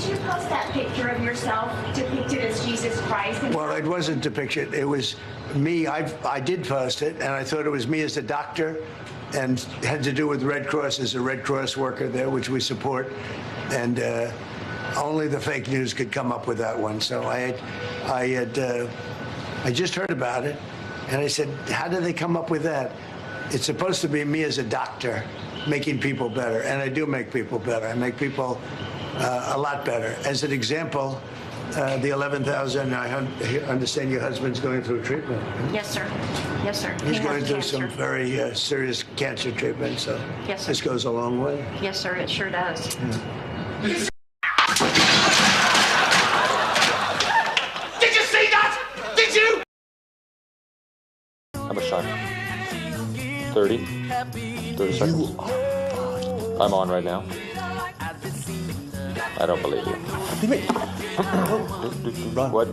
did you post that picture of yourself depicted as Jesus Christ? Well, it wasn't depicted. It was me. I did post it, and I thought it was me as a doctor, and had to do with Red Cross as a Red Cross worker there, which we support. And only the fake news could come up with that one. So I just heard about it, and I said, how did they come up with that? It's supposed to be me as a doctor making people better, and I do make people better. I make people a lot better. As an example, the 11,000, I understand your husband's going through treatment. Yes, sir. Yes, sir. He's He going has through cancer. some very serious cancer treatment, so Yes, sir. this goes a long way. Yes, sir. It sure does. Yeah. Did you see that? Did you? How much time? 30? 30 seconds. I'm on right now. I don't believe you. What?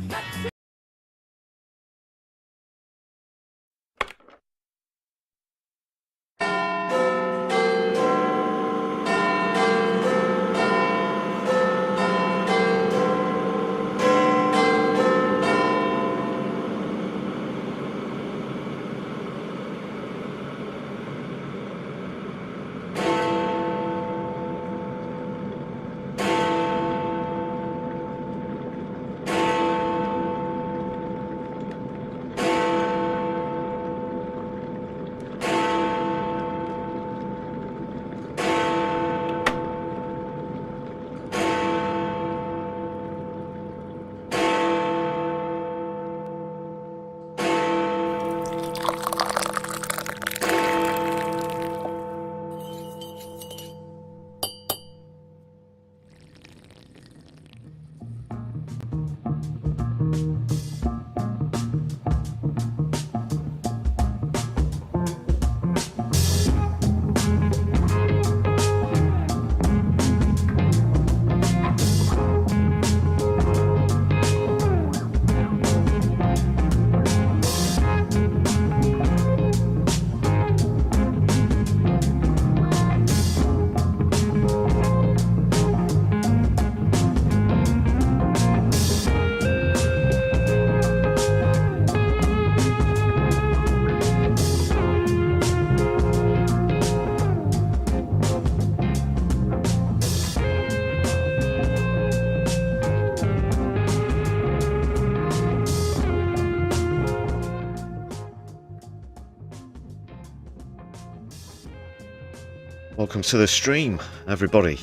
Welcome to the stream, everybody.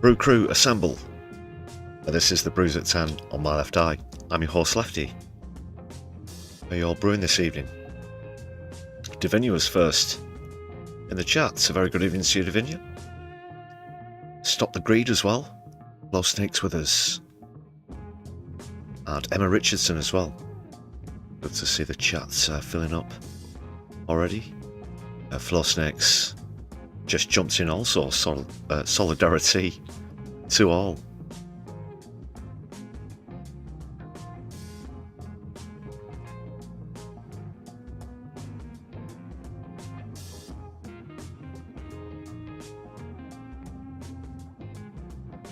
Brew crew, assemble. This is the Brews at 10 on my left eye. I'm your host, Lefty. How are you all brewing this evening? Davinia was first in the chat, so very good evening to you, Davinia. Stop the Greed as well. Low Snakes with us. And Emma Richardson as well. Good to see the chats filling up already. Flow Snakes just jumped in also. Solidarity to all.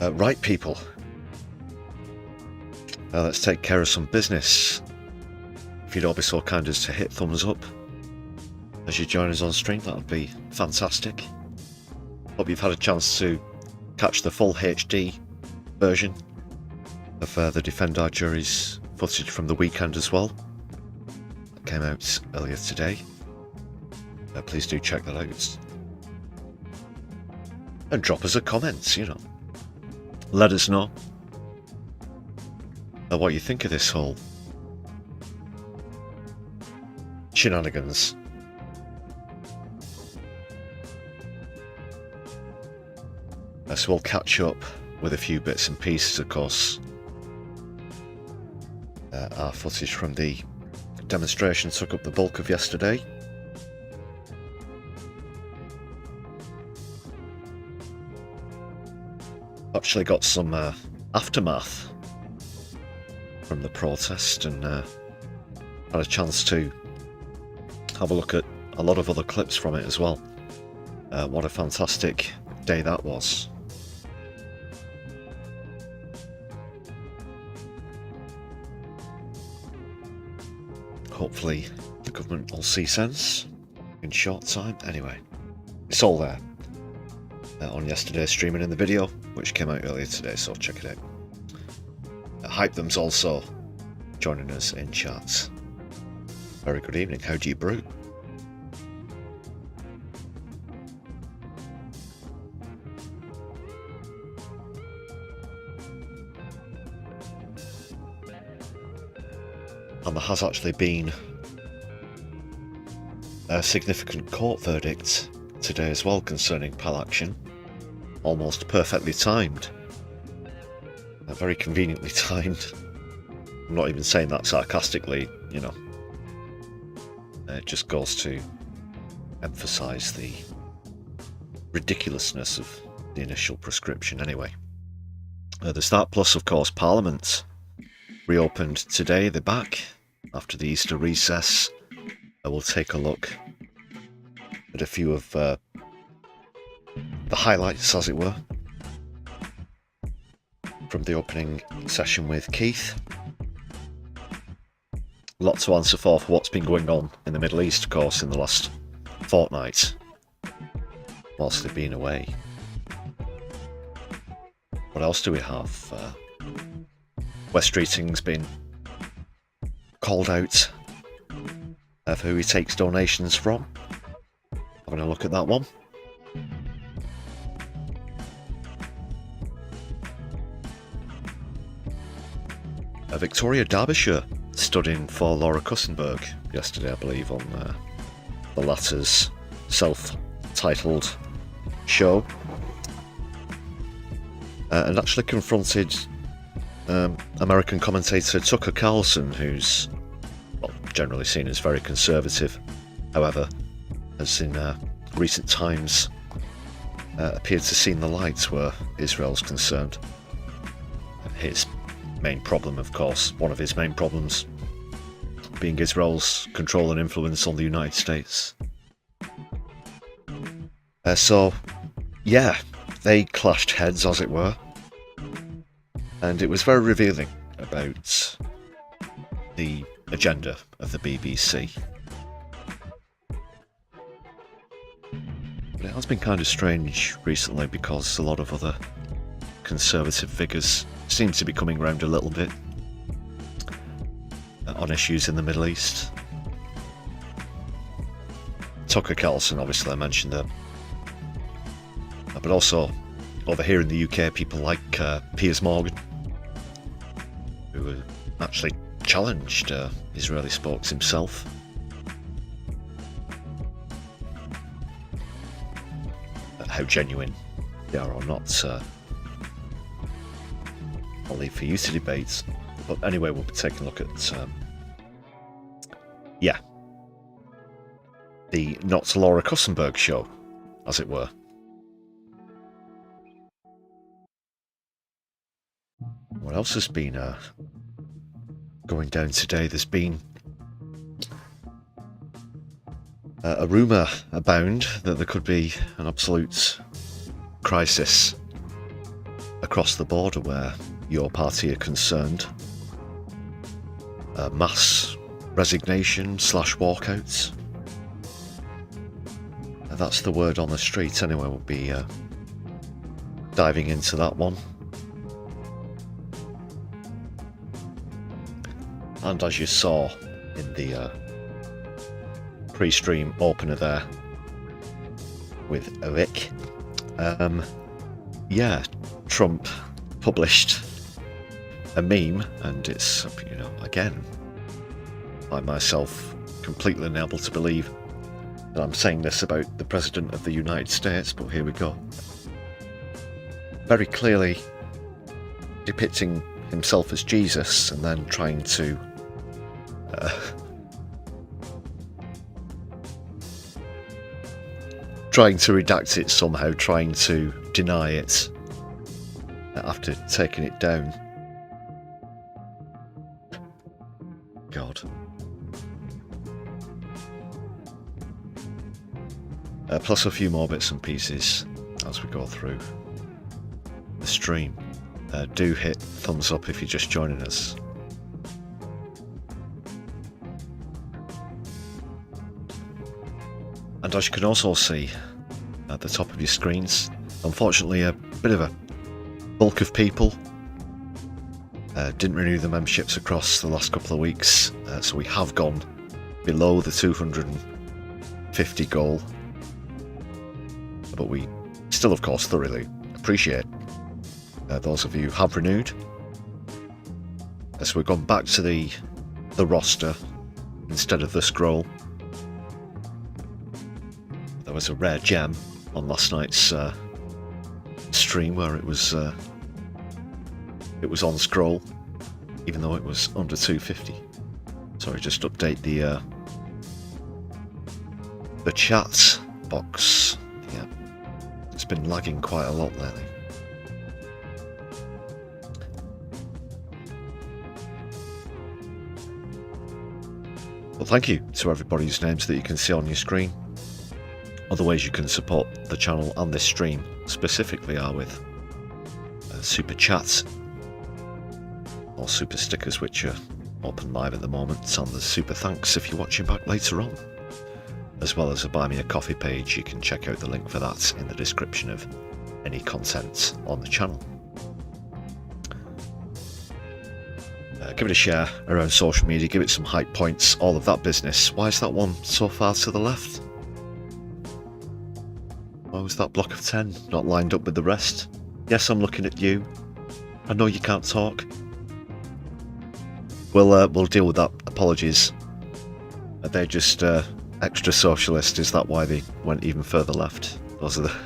Right, people. Let's take care of some business. If you'd all be so kind as to hit thumbs up as you join us on stream, that would be fantastic. Hope you've had a chance to catch the full HD version of the Defend Our Juries footage from the weekend as well. That came out earlier today. Please do check that out. And drop us a comment, you know. Let us know what you think of this whole shenanigans. So we'll catch up with a few bits and pieces, of course. Our footage from the demonstration took up the bulk of yesterday. Actually got some aftermath from the protest and had a chance to have a look at a lot of other clips from it as well. What a fantastic day that was. Hopefully the government will see sense in short time. Anyway, it's all there on yesterday's stream and in the video, which came out earlier today, so check it out. Hype Them's also joining us in chat. Very good evening. How do you brew? And there has actually been a significant court verdict today as well concerning PAL action. Almost perfectly timed. Very conveniently timed. I'm not even saying that sarcastically, you know. It just goes to emphasise the ridiculousness of the initial prescription anyway. There's that, plus of course Parliament reopened today. They're back after the Easter recess. We'll take a look at a few of the highlights, as it were, from the opening session with Keith. A lot to answer for what's been going on in the Middle East, of course, in the last fortnight, whilst they've been away. What else do we have? Wes Streeting's been called out for who he takes donations from. Having a look at that one. Victoria Derbyshire stood in for Laura Kussenberg yesterday, I believe, on the latter's self-titled show, and actually confronted American commentator Tucker Carlson, who's generally seen as very conservative, however, has in recent times appeared to see the light where Israel's concerned. His main problem, of course, one of his main problems, being Israel's control and influence on the United States. So, yeah, they clashed heads, as it were, and it was very revealing about the agenda of the BBC. But it has been kind of strange recently because a lot of other conservative figures seem to be coming round a little bit on issues in the Middle East. Tucker Carlson, obviously, I mentioned that. But also, over here in the UK, people like Piers Morgan, who actually challenged Israeli spokes himself. How genuine they are or not, I'll leave for you to debate. But anyway, we'll be taking a look at, the Not Laura Kussenberg show, as it were. What else has been going down today? There's been a rumour abound that there could be an absolute crisis across the border where your party are concerned. Mass resignation / walkouts. That's the word on the street anyway. We'll be diving into that one. And as you saw in the pre-stream opener there with Rick, Trump published a meme, and it's, you know, again, I myself completely unable to believe that I'm saying this about the President of the United States, but here we go. Very clearly depicting himself as Jesus and then trying to redact it somehow, trying to deny it after taking it down. God. Plus a few more bits and pieces as we go through the stream. Do hit thumbs up if you're just joining us. And as you can also see at the top of your screens, unfortunately a bit of a bulk of people didn't renew the memberships across the last couple of weeks, so we have gone below the 250 goal, but we still of course thoroughly appreciate those of you who have renewed. So we've gone back to the roster instead of the scroll. There was a rare gem on last night's stream where it was on scroll, even though it was under 250. Sorry, just update the chat box. Yeah, it's been lagging quite a lot lately. Well, thank you to everybody whose names that you can see on your screen. Other ways you can support the channel and this stream specifically are with super chats or super stickers, which are open live at the moment, and there's super thanks if you're watching back later on, as well as a buy me a coffee page. You can check out the link for that in the description of any content on the channel. Give it a share around social media, give it some hype points, all of that business. Why is that one so far to the left? Why was that block of 10 not lined up with the rest? Yes, I'm looking at you. I know you can't talk. We'll deal with that. Apologies. They're just extra socialist. Is that why they went even further left? Those are the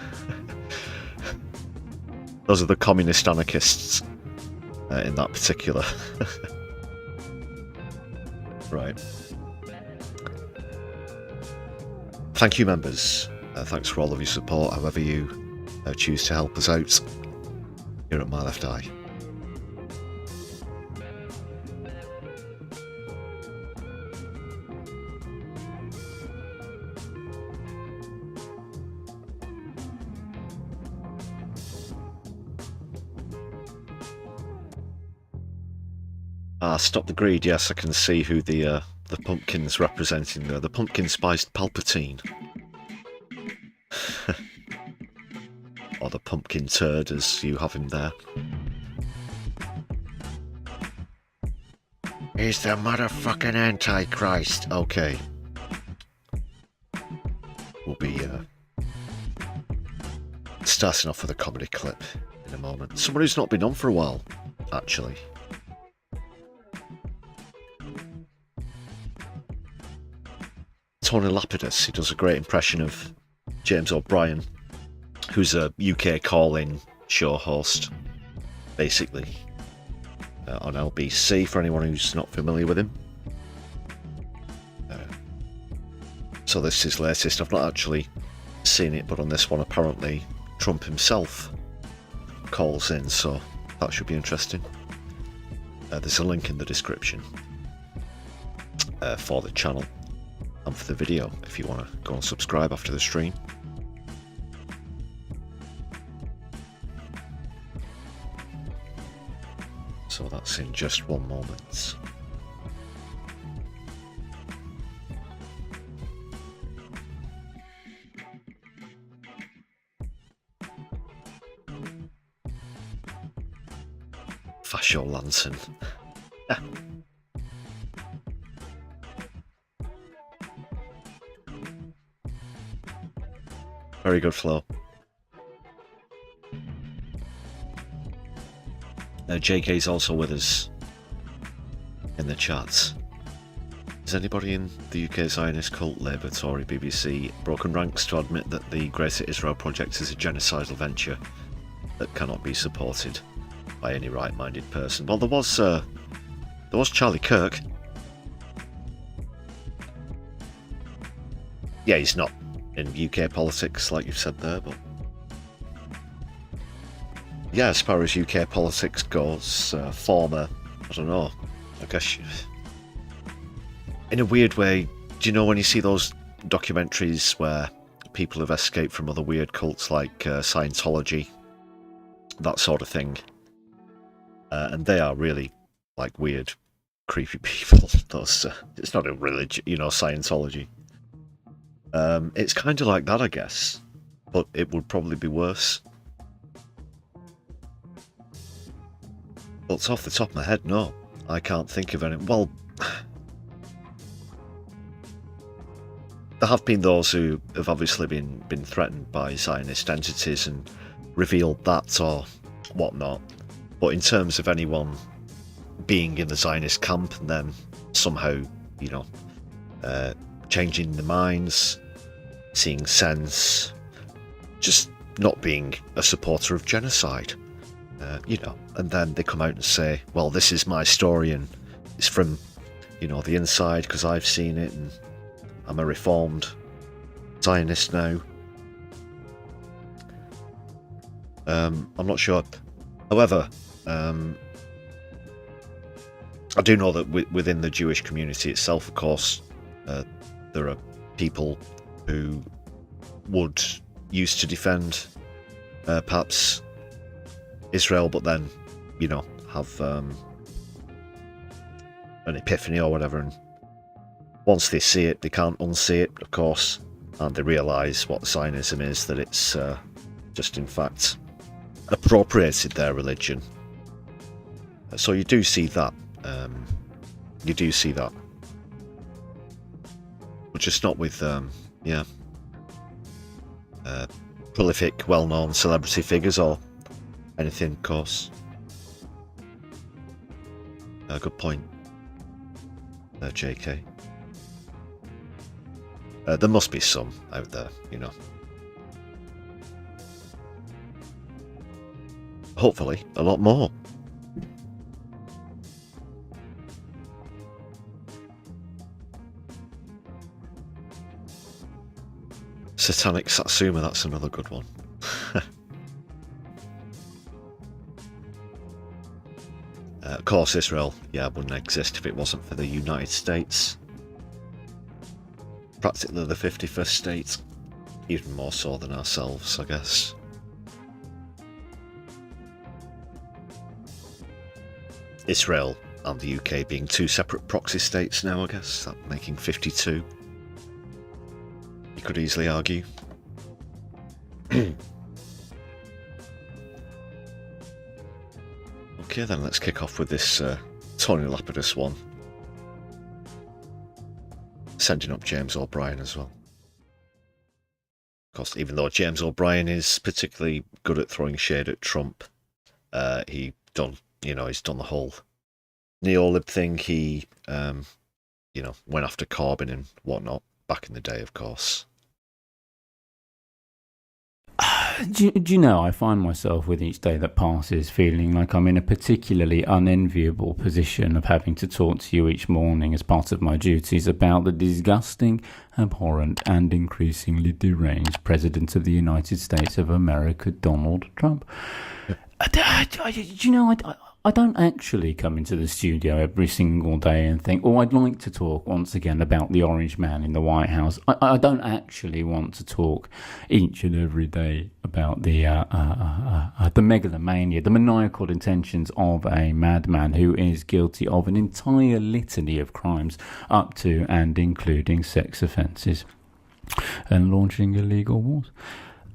those are the communist anarchists in that particular. Right. Thank you, members. Thanks for all of your support, however you choose to help us out here at My Left Eye. Stop the greed. Yes, I can see who the pumpkin's representing there. The pumpkin spiced Palpatine. Or the pumpkin turd, as you have him there. He's the motherfucking Antichrist. Okay. We'll be starting off with a comedy clip in a moment. Someone who's not been on for a while, actually. Tony Lapidus, he does a great impression of James O'Brien, who's a UK call-in show host, basically, on LBC, for anyone who's not familiar with him. So this is latest. I've not actually seen it, but on this one apparently Trump himself calls in, so that should be interesting. There's a link in the description for the channel and for the video if you want to go and subscribe after the stream. So that's in just one moment. Fascio Lantern. Very good flow. JK's also with us in the chat. Is anybody in the UK Zionist cult, Labour, Tory, BBC, broken ranks to admit that the Greater Israel Project is a genocidal venture that cannot be supported by any right-minded person? Well, there was Charlie Kirk. Yeah, he's not in UK politics like you've said there, but yeah, as far as UK politics goes, former, I don't know, I guess in a weird way, do you know when you see those documentaries where people have escaped from other weird cults like Scientology, that sort of thing, and they are really like weird, creepy people. Those it's not a religion, you know, Scientology. It's kind of like that, I guess, but it would probably be worse. But off the top of my head, no, I can't think of any. Well, there have been those who have obviously been threatened by Zionist entities and revealed that or whatnot. But in terms of anyone being in the Zionist camp and then somehow, you know, changing their minds, seeing sense, just not being a supporter of genocide, you know, and then they come out and say, well, this is my story and it's from, you know, the inside because I've seen it and I'm a reformed Zionist now. I'm not sure. However, I do know that within the Jewish community itself, of course, there are people who would used to defend perhaps Israel, but then, you know, have an epiphany or whatever, and once they see it, they can't unsee it, of course, and they realise what Zionism is, that it's just in fact appropriated their religion. So you do see that. You do see that. But just not with, prolific, well-known celebrity figures or anything, of course. Good point. JK. There must be some out there, you know. Hopefully, a lot more. Satanic Satsuma, that's another good one. Of course, Israel, wouldn't exist if it wasn't for the United States. Practically the 51st state, even more so than ourselves, I guess. Israel and the UK being two separate proxy states now, I guess, that making 52. You could easily argue. Okay then, let's kick off with this Tony Lapidus one. Sending up James O'Brien as well. Of course, even though James O'Brien is particularly good at throwing shade at Trump, he's done the whole neolib thing. He, went after Corbyn and whatnot back in the day, of course. Do you know, I find myself with each day that passes feeling like I'm in a particularly unenviable position of having to talk to you each morning as part of my duties about the disgusting, abhorrent and increasingly deranged President of the United States of America, Donald Trump. I don't actually come into the studio every single day and think, I'd like to talk once again about the Orange Man in the White House. I don't actually want to talk each and every day about the megalomania, the maniacal intentions of a madman who is guilty of an entire litany of crimes, up to and including sex offences and launching illegal wars.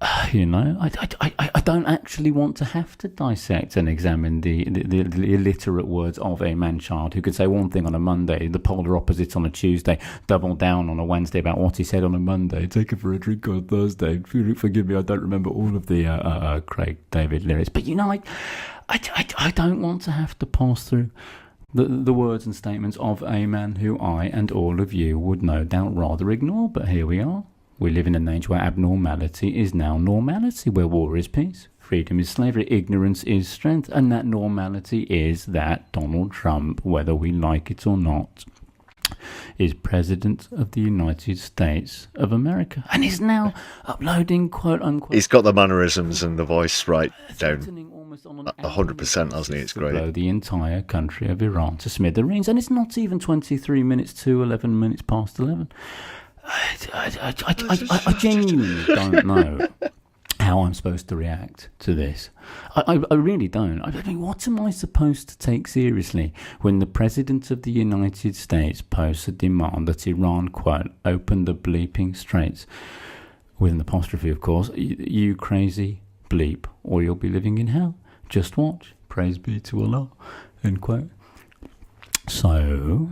I don't actually want to have to dissect and examine the illiterate words of a man-child who could say one thing on a Monday, the polar opposite on a Tuesday, double down on a Wednesday about what he said on a Monday, take it for a drink on Thursday. Forgive me, I don't remember all of the Craig David lyrics. But, I don't want to have to pass through the words and statements of a man who I and all of you would no doubt rather ignore. But here we are. We live in an age where abnormality is now normality, where war is peace, freedom is slavery, ignorance is strength, and that normality is that Donald Trump, whether we like it or not, is President of the United States of America, and is now uploading quote-unquote... He's got the mannerisms and the voice right down 100%, hasn't he? It's great. Blow the entire country of Iran to smithereens, and it's not even 23 minutes to 11 minutes past 11. I genuinely don't know how I'm supposed to react to this. I really don't. I mean, what am I supposed to take seriously when the President of the United States posts a demand that Iran, quote, open the bleeping straits, with an apostrophe, of course, you crazy bleep, or you'll be living in hell. Just watch. Praise be to Allah, end quote. So,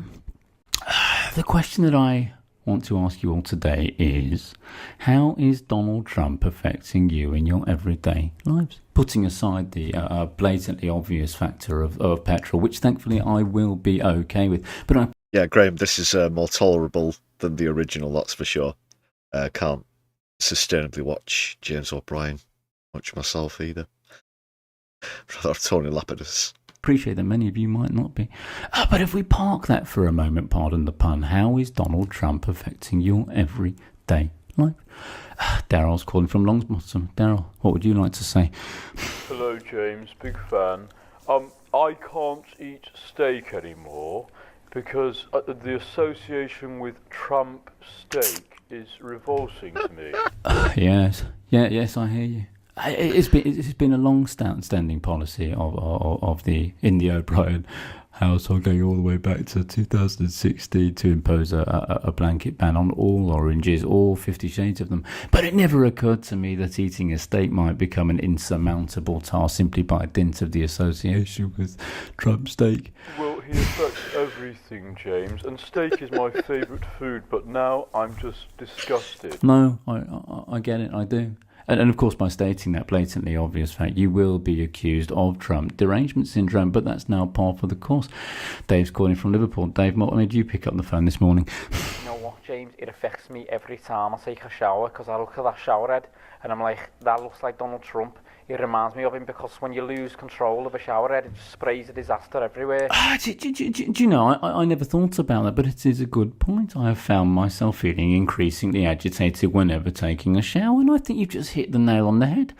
the question that I want to ask you all today is, how is Donald Trump affecting you in your everyday lives? Putting aside the blatantly obvious factor of petrol, which thankfully I will be okay with. But yeah, Graham, this is more tolerable than the original, that's for sure. Can't sustainably watch James O'Brien much myself either. Rather Tony Lapidus. Appreciate that many of you might not be. But if we park that for a moment, pardon the pun, how is Donald Trump affecting your everyday life? Daryl's calling from Longsbottom. Daryl, what would you like to say? Hello, James. Big fan. I can't eat steak anymore because the association with Trump steak is revolting to me. Yes, I hear you. It's been a long-standing policy of the O'Brien household, going all the way back to 2016, to impose a blanket ban on all oranges, all 50 shades of them. But it never occurred to me that eating a steak might become an insurmountable task simply by dint of the association with Trump steak. Well, he affects everything, James, and steak is my favourite food, but now I'm just disgusted. No, I get it, I do. And of course, by stating that blatantly obvious fact, you will be accused of Trump derangement syndrome, but that's now par for the course. Dave's calling from Liverpool. Dave, what made you pick up the phone this morning? You know what, James? It affects me every time I take a shower, because I look at that shower head and I'm like, that looks like Donald Trump. It reminds me of him, because when you lose control of a shower head, it just sprays a disaster everywhere. Do you know, I never thought about that, but it is a good point. I have found myself feeling increasingly agitated whenever taking a shower, and I think you've just hit the nail on the head.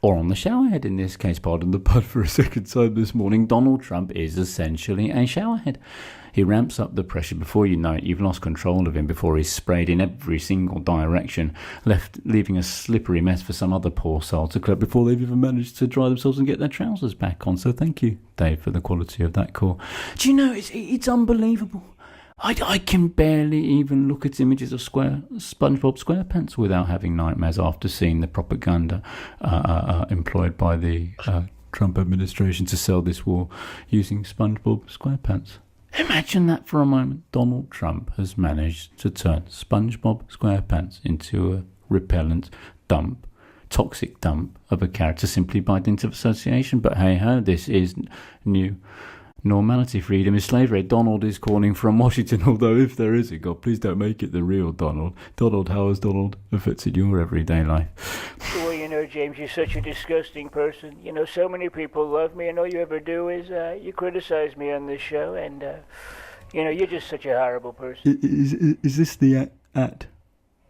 Or on the shower head in this case, pardon the pun for a second time this morning. Donald Trump is essentially a shower head. He ramps up the pressure. Before you know it, you've lost control of him before he's sprayed in every single direction, leaving a slippery mess for some other poor soul to clean up before they've even managed to dry themselves and get their trousers back on. So thank you, Dave, for the quality of that call. Do you know, it's unbelievable. I can barely even look at images of SpongeBob SquarePants without having nightmares after seeing the propaganda employed by the Trump administration to sell this war using SpongeBob SquarePants. Imagine that for a moment. Donald Trump has managed to turn SpongeBob SquarePants into a repellent dump, toxic dump of a character simply by dint of association. But hey ho, this is new normality. Freedom is slavery. Donald is calling from Washington, although if there is a God, please don't make it the real Donald. Donald, how has Donald affected your everyday life? Well, you know, James, you're such a disgusting person. You know, so many people love me, and all you ever do is you criticize me on this show, and, you know, you're just such a horrible person. Is this the at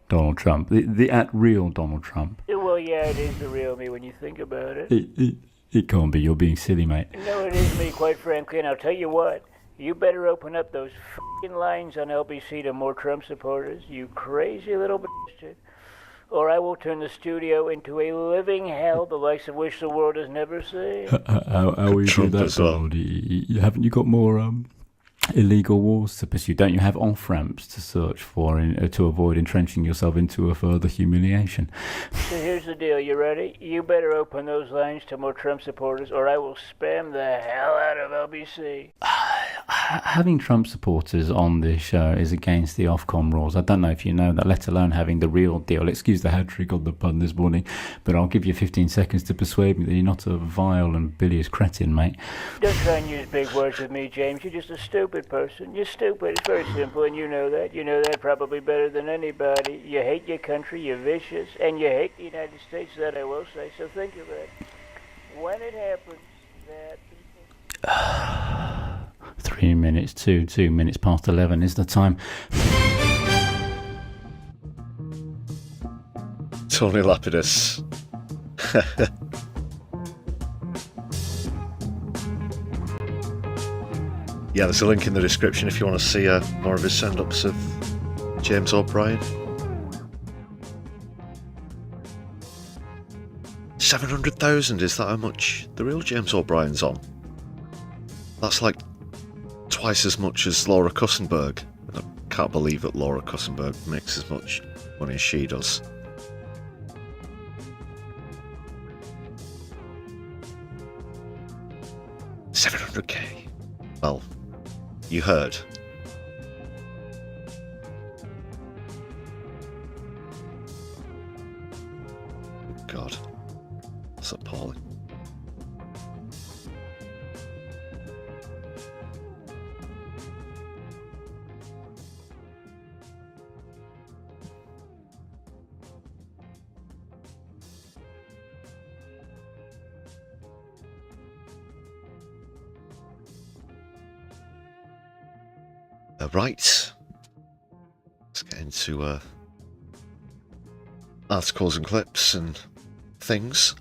Donald Trump? The at real Donald Trump? Well, yeah, it is the real me when you think about it. It can't be. You're being silly, mate. No, it is me, quite frankly, and I'll tell you what. You better open up those f***ing lines on LBC to more Trump supporters, you crazy little bastard. Or I will turn the studio into a living hell, the likes of which the world has never seen. How will you do that, Donald? Haven't you got more illegal wars to pursue? Don't you have off-ramps to search for to avoid entrenching yourself into a further humiliation? So here's the deal, you ready? You better open those lines to more Trump supporters, or I will spam the hell out of LBC. Having Trump supporters on this show is against the Ofcom rules. I don't know if you know that, let alone having the real deal. Excuse the hat-trick on the pun this morning, but I'll give you 15 seconds to persuade me that you're not a vile and bilious cretin, mate. Don't try and use big words with me, James. You're just a stupid person. You're stupid. It's very simple, and you know that. You know that probably better than anybody. You hate your country, you're vicious, and you hate the United States, that I will say. So think of it. When it happens that people... 3 minutes to 2 minutes past 11 is the time. Tony Lapidus. Yeah, there's a link in the description if you want to see more of his send-ups of James O'Brien. 700,000, is that how much the real James O'Brien's on? That's like twice as much as Laura Kussenberg. I can't believe that Laura Kussenberg makes as much money as she does. $700k. Well, you heard. God, that's appalling. Right, let's get into articles and clips and things.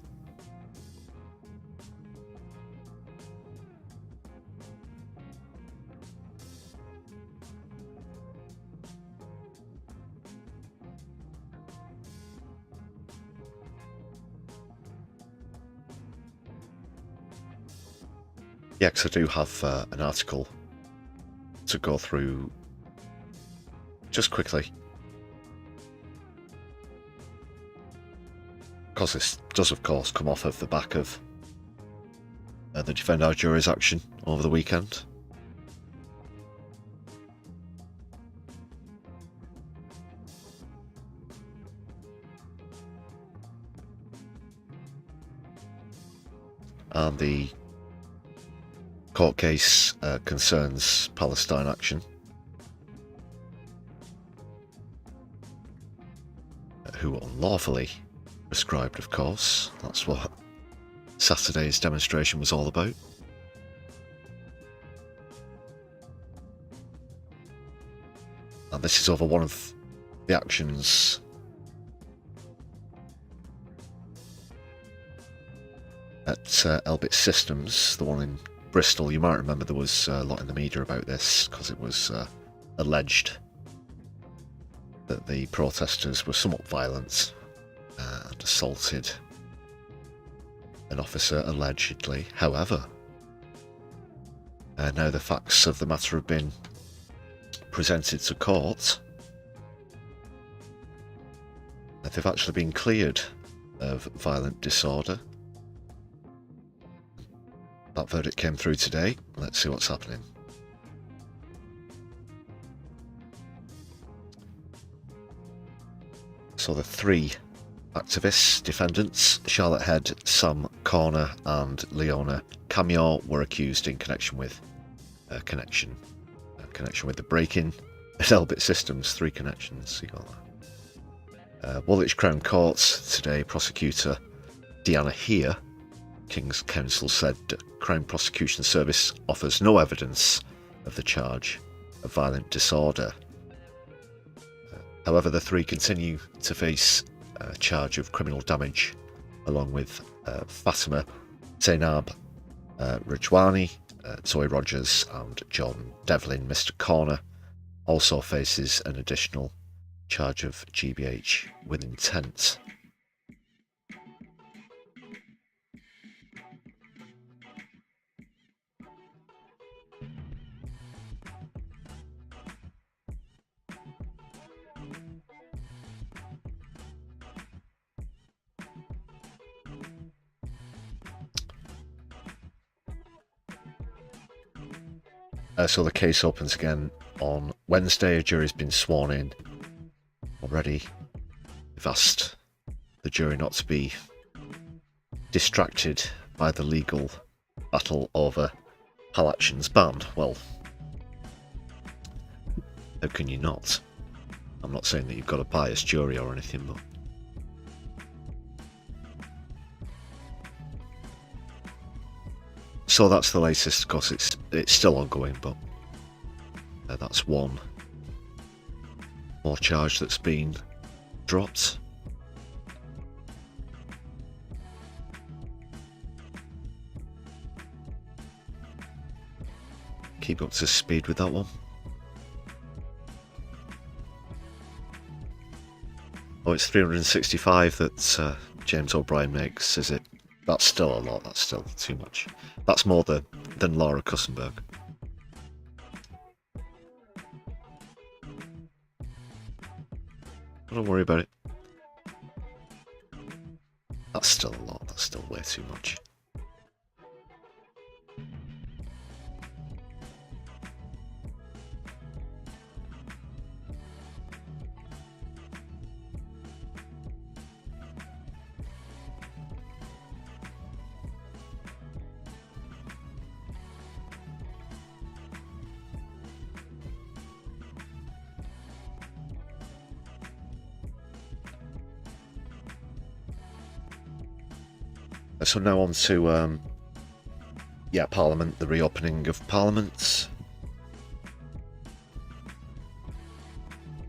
Yeah, because I do have an article to go through just quickly, because this does of course come off of the back of the Defend Our Juries action over the weekend. And the court case concerns Palestine Action, who unlawfully prescribed, of course. That's what Saturday's demonstration was all about. And this is over one of the actions at Elbit Systems, the one in Bristol. You might remember there was a lot in the media about this because it was alleged that the protesters were somewhat violent and assaulted an officer, allegedly. However, now the facts of the matter have been presented to court. They've actually been cleared of violent disorder. That verdict came through today. Let's see what's happening. So the three activists, defendants, Charlotte Head, Sam Corner and Leona Camio, were accused in connection with connection with the break-in at Elbit Systems. 3 connections, you got that. Woolwich Crown Court today, prosecutor Deanna Heer, King's Counsel, said Crown Prosecution Service offers no evidence of the charge of violent disorder. However, the 3 continue to face a charge of criminal damage, along with Fatima Zainab Rajwani, Zoe Rogers and John Devlin. Mr. Corner also faces an additional charge of GBH with intent. So the case opens again on Wednesday. A jury's been sworn in already. We've asked the jury not to be distracted by the legal battle over Pal Action's ban. Well, how can you not? I'm not saying that you've got a biased jury or anything, but so that's the latest. Of course, it's still ongoing, but that's one more charge that's been dropped. Keep up to speed with that one. Oh, it's 365 that James O'Brien makes, is it? That's still a lot. That's still too much. That's more than Laura Kussenberg. Don't worry about it. That's still a lot. That's still way too much. So now on to, Parliament, the reopening of Parliament.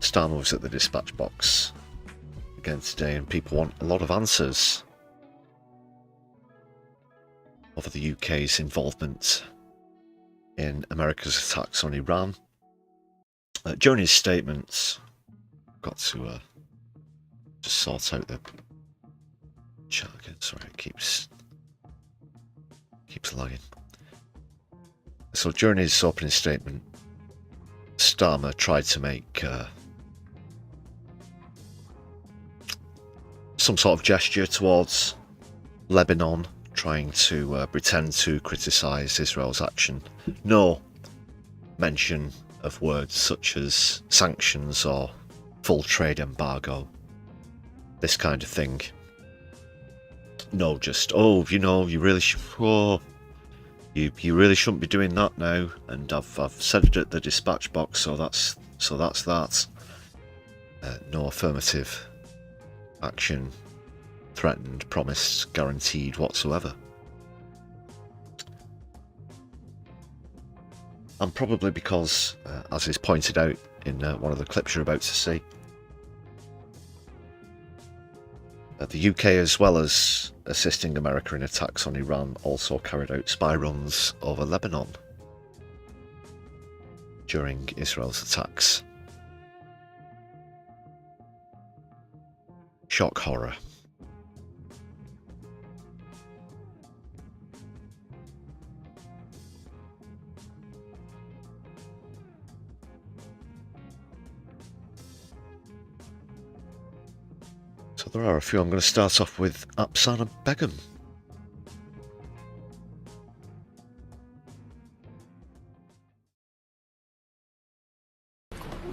Starmer was at the dispatch box again today, and people want a lot of answers over the UK's involvement in America's attacks on Iran. During his statements, got to just sort out the chat again. Sorry, it keeps lagging. So during his opening statement, Starmer tried to make some sort of gesture towards Lebanon, trying to pretend to criticise Israel's action. No mention of words such as sanctions or full trade embargo, this kind of thing. No, just, you really should, you really shouldn't be doing that now, and I've said it at the dispatch box, so that's that. No affirmative action threatened, promised, guaranteed whatsoever. And probably because, as is pointed out in one of the clips you're about to see, the UK, as well as assisting America in attacks on Iran, also carried out spy runs over Lebanon during Israel's attacks. Shock horror. So there are a few. I'm going to start off with Apsana Begum.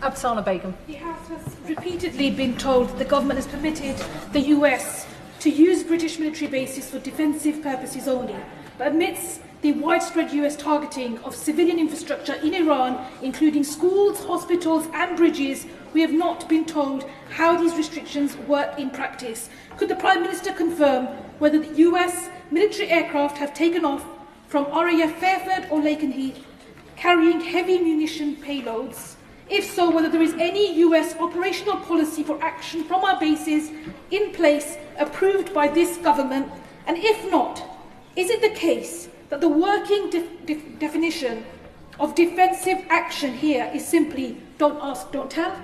Apsana Begum. The House has repeatedly been told that the government has permitted the US to use British military bases for defensive purposes only. But amidst the widespread US targeting of civilian infrastructure in Iran, including schools, hospitals and bridges, we have not been told how these restrictions work in practice. Could the Prime Minister confirm whether the US military aircraft have taken off from RAF Fairford or Lakenheath carrying heavy munition payloads? If so, whether there is any US operational policy for action from our bases in place approved by this government? And if not, is it the case that the working definition of defensive action here is simply don't ask, don't tell?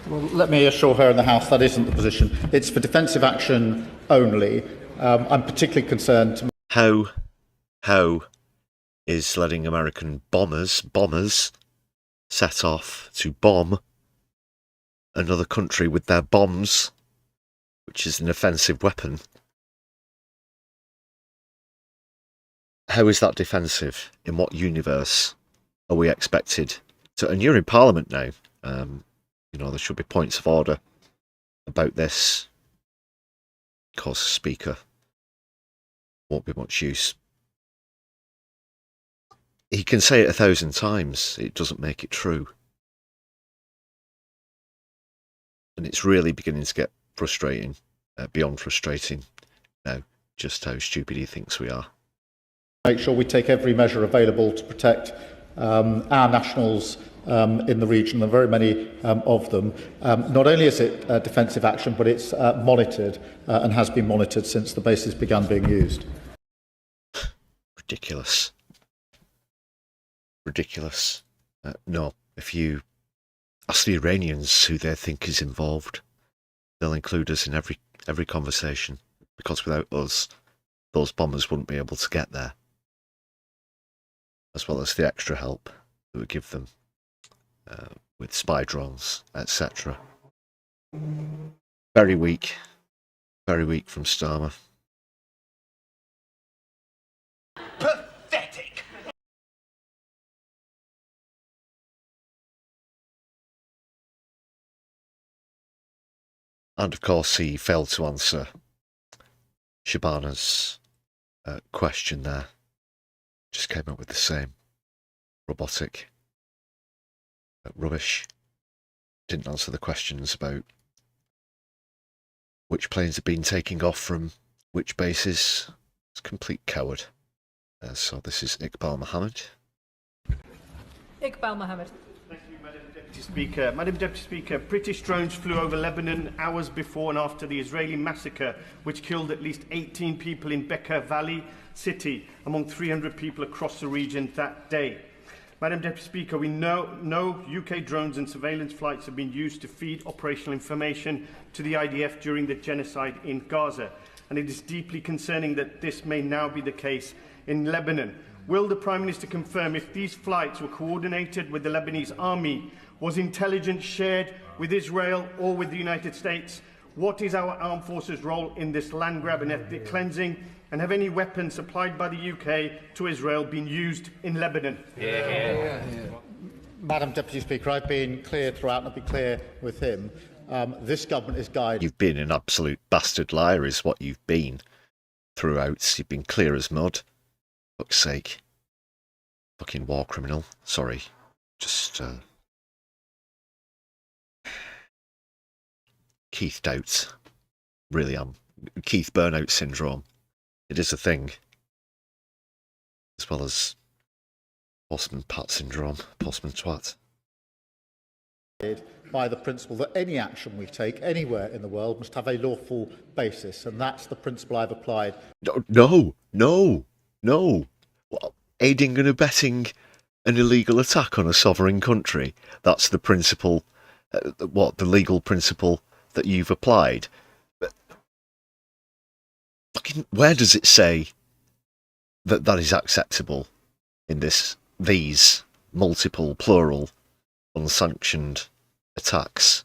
Well, let me assure her in the House that isn't the position. It's for defensive action only. I'm particularly concerned. How is letting American bombers set off to bomb another country with their bombs, which is an offensive weapon? How is that defensive? In what universe are we expected to? And you're in Parliament now. There should be points of order about this. Of course, the Speaker won't be much use. He can say it 1,000 times. It doesn't make it true. And it's really beginning to get frustrating, beyond frustrating now, just how stupid he thinks we are. Make sure we take every measure available to protect our nationals in the region. There are very many of them. Not only is it defensive action, but it's monitored and has been monitored since the bases began being used. Ridiculous. No, if you ask the Iranians who they think is involved, they'll include us in every conversation, because without us, those bombers wouldn't be able to get there, as well as the extra help that we give them with spy drones, etc. Very weak from Starmer. Pathetic! And of course, he failed to answer Shabana's question there. Just came up with the same robotic rubbish. Didn't answer the questions about which planes have been taking off from which bases. It's a complete coward. So this is Iqbal Mohammed. Iqbal Mohammed. Thank you, Madam Deputy Speaker. Madam Deputy Speaker, British drones flew over Lebanon hours before and after the Israeli massacre, which killed at least 18 people in Bekaa Valley City, among 300 people across the region that day. Madam Deputy Speaker, we know no UK drones and surveillance flights have been used to feed operational information to the IDF during the genocide in Gaza, and it is deeply concerning that this may now be the case in Lebanon. Will the Prime Minister confirm if these flights were coordinated with the Lebanese army? Was intelligence shared with Israel or with the United States? What is our armed forces' role in this land grab and ethnic cleansing? And have any weapons supplied by the UK to Israel been used in Lebanon? Madam Deputy Speaker, I've been clear throughout, and I'll be clear with him. This government is guided. You've been an absolute bastard liar, is what you've been throughout. You've been clear as mud. Fuck's sake. Fucking war criminal. Sorry. Just, Keith doubts. Really am. Keith burnout syndrome. It is a thing. As well as Postman Pat syndrome. Postman twat. By the principle that any action we take anywhere in the world must have a lawful basis, and that's the principle I've applied. No. Well, aiding and abetting an illegal attack on a sovereign country, that's the principle, the legal principle that you've applied. But fucking, where does it say that that is acceptable in these multiple, plural, unsanctioned attacks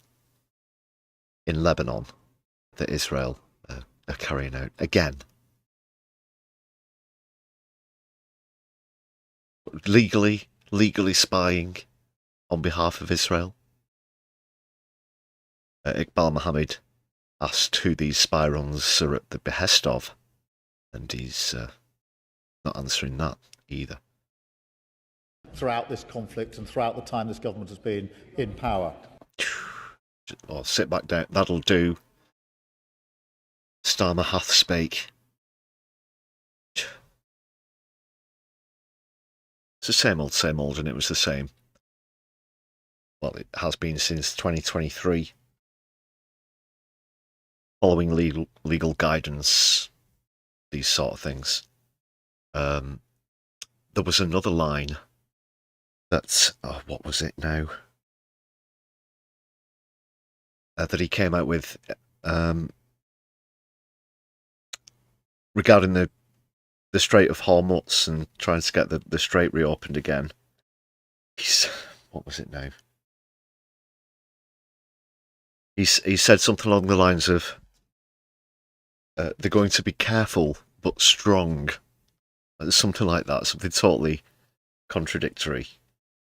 in Lebanon that Israel are carrying out again? Legally spying on behalf of Israel. Iqbal Mohammed asked who these spy runs are at the behest of, and he's not answering that either. Throughout this conflict and throughout the time this government has been in power. Oh, sit back down. That'll do. Starmer hath spake. It's the same old, and it was the same. Well, it has been since 2023. Following legal guidance, these sort of things. There was another line that, what was it now? That he came out with regarding the Strait of Hormuz and trying to get the strait reopened again. What was it now? He said something along the lines of, they're going to be careful but strong. Something like that, something totally contradictory.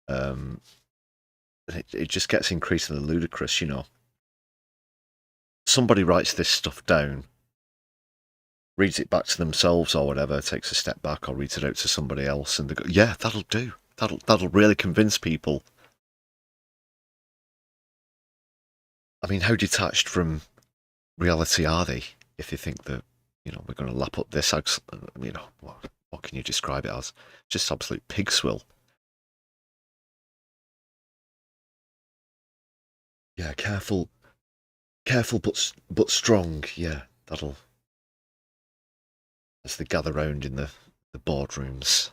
It just gets increasingly ludicrous, you know. Somebody writes this stuff down, reads it back to themselves or whatever, takes a step back or reads it out to somebody else, and they go, yeah, that'll do. That'll really convince people. I mean, how detached from reality are they if they think that, you know, we're going to lap up this, you know, what can you describe it as? Just absolute pig swill. Yeah, careful but strong. Yeah, that'll, as they gather round in the boardrooms,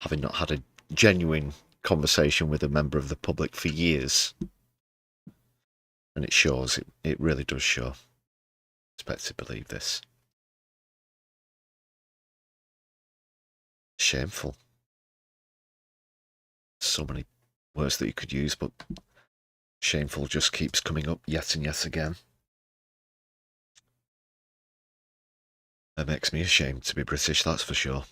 having not had a genuine conversation with a member of the public for years. And it shows, it really does show. expect to believe this. Shameful. So many words that you could use, but shameful just keeps coming up yet and yet again. It makes me ashamed to be British, that's for sure.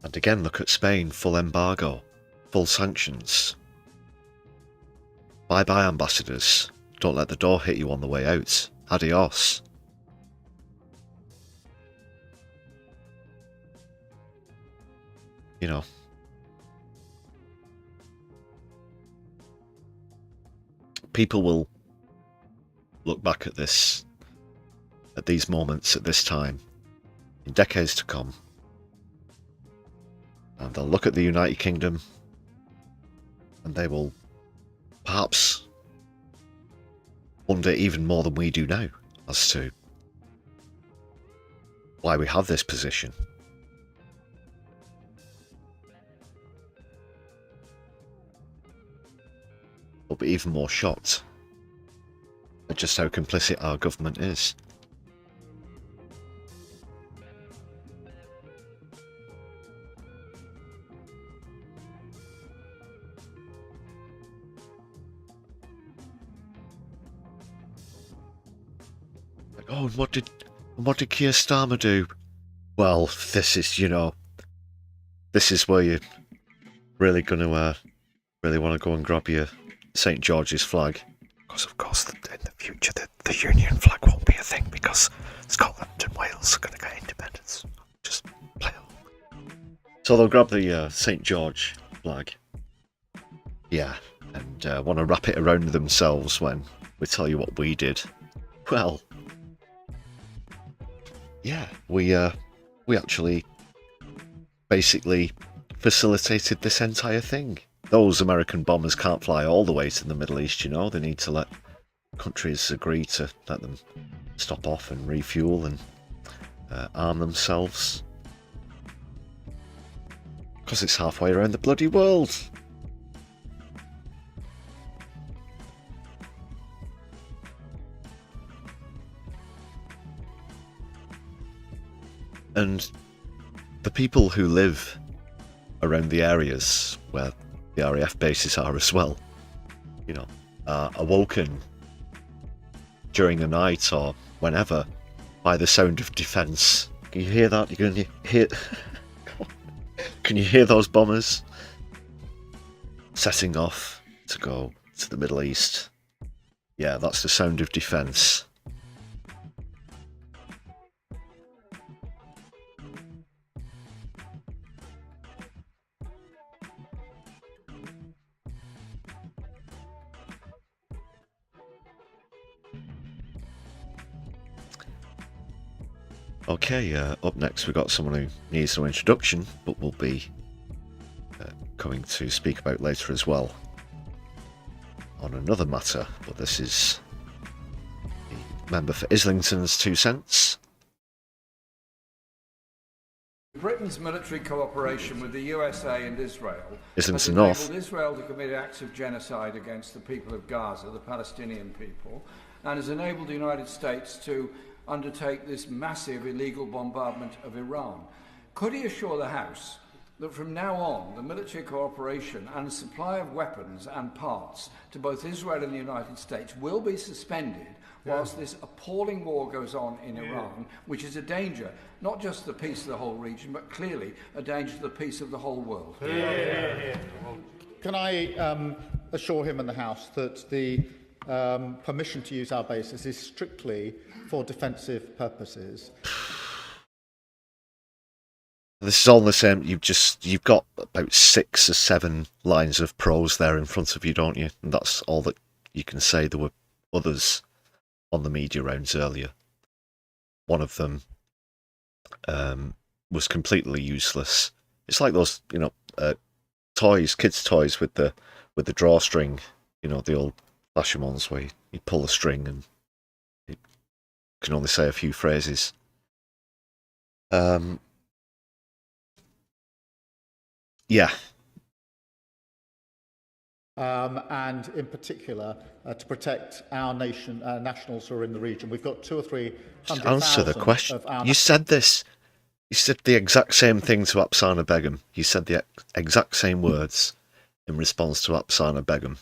And again, look at Spain, full embargo, full sanctions. Bye-bye, ambassadors. Don't let the door hit you on the way out. Adios. You know. People will look back at this, at these moments, at this time, in decades to come. And they'll look at the United Kingdom and they will perhaps wonder even more than we do now as to why we have this position. They'll be even more shocked at just how complicit our government is. Oh, and what did Keir Starmer do? Well, this is, you know, this is where you're really going to really want to go and grab your St. George's flag. Because, of course, in the future, the Union flag won't be a thing because Scotland and Wales are going to get independence. Just play along. So they'll grab the St. George flag. Yeah, and want to wrap it around themselves when we tell you what we did. Well, yeah, we actually basically facilitated this entire thing. Those American bombers can't fly all the way to the Middle East, you know. They need to let countries agree to let them stop off and refuel and arm themselves. Because it's halfway around the bloody world. And the people who live around the areas where the RAF bases are as well, you know, are awoken during the night or whenever by the sound of defence. Can you hear that? You can hear? Can you hear those bombers setting off to go to the Middle East? Yeah, that's the sound of defence. Okay, up next we've got someone who needs no introduction, but will be coming to speak about later as well on another matter, but this is the member for Islington's 2 cents. Britain's military cooperation with the USA and Israel Islington has North. enabled Israel to commit acts of genocide against the people of Gaza, the Palestinian people, and has enabled the United States to undertake this massive illegal bombardment of Iran. Could he assure the House that from now on the military cooperation and supply of weapons and parts to both Israel and the United States will be suspended whilst this appalling war goes on in Iran, which is a danger, not just to the peace of the whole region, but clearly a danger to the peace of the whole world? Can I assure him and the House that the permission to use our bases is strictly for defensive purposes? This is all the same. You've got about 6 or 7 lines of prose there in front of you, don't you? And that's all that you can say. There were others on the media rounds earlier. One of them was completely useless. It's like those, you know, toys, kids' toys with the drawstring. You know, the old fashion ones where you pull the string and you can only say a few phrases. Yeah. And in particular, to protect our nation, nationals who are in the region. We've got 200,000 or 300,000 Answer the question. of our... You said this. You said the exact same thing to Apsana Begum. You said the exact same words in response to Apsana Begum.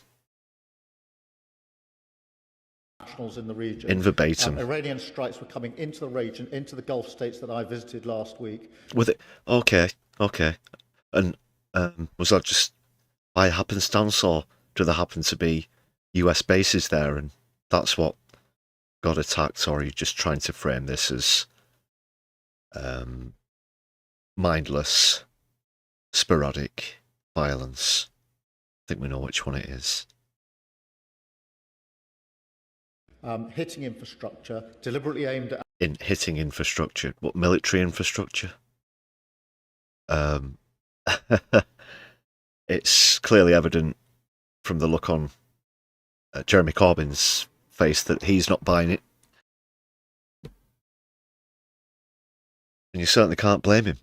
Nationals in the region. In verbatim. Iranian strikes were coming into the region, into the Gulf states that I visited last week. With it, okay. And was that just by happenstance, or do there happen to be US bases there, and that's what got attacked? Or are you just trying to frame this as mindless, sporadic violence? I think we know which one it is. Hitting infrastructure, deliberately aimed at... In hitting infrastructure? What, military infrastructure? It's clearly evident from the look on Jeremy Corbyn's face that he's not buying it. And you certainly can't blame him.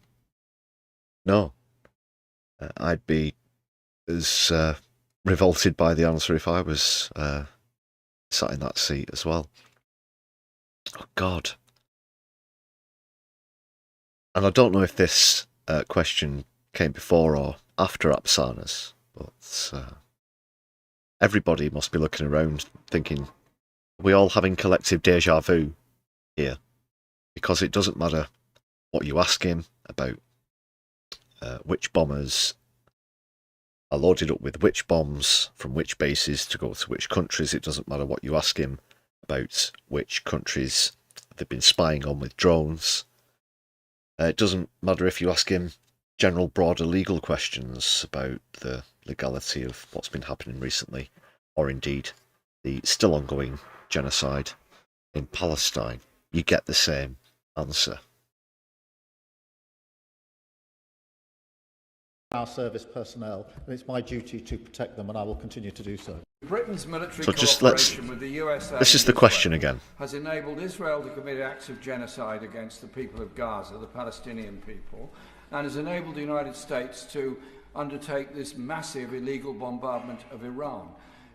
No. I'd be as revolted by the answer if I was sat in that seat as well. Oh, God. And I don't know if this question came before or after Apsana's, but everybody must be looking around thinking, are we all having collective deja vu here? Because it doesn't matter what you ask him about which bombers are loaded up with which bombs from which bases to go to which countries. It doesn't matter what you ask him about which countries they've been spying on with drones. It doesn't matter if you ask him general broader legal questions about the legality of what's been happening recently, or indeed the still ongoing genocide in Palestine. You get the same answer. Our service personnel, and it's my duty to protect them, and I will continue to do so. Britain's military So just cooperation with the USA this is the question again. has enabled Israel to commit acts of genocide against the people of Gaza, the Palestinian people, and has enabled the United States to undertake this massive illegal bombardment of Iran.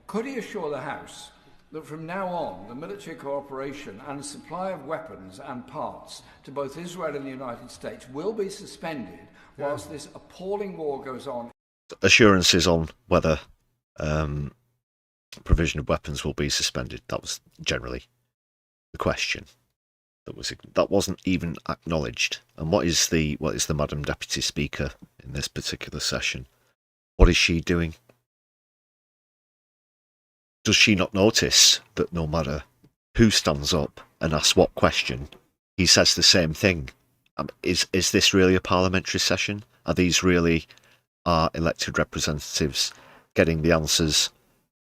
Could he assure the House that from now on the military cooperation and the supply of weapons and parts to both Israel and the United States will be suspended whilst this appalling war goes on? Assurances on whether provision of weapons will be suspended. That was generally the question. That wasn't even acknowledged. And what is the Madam Deputy Speaker in this particular session? What is she doing? Does she not notice that no matter who stands up and asks what question, he says the same thing? Is this really a parliamentary session? Are these really our elected representatives getting the answers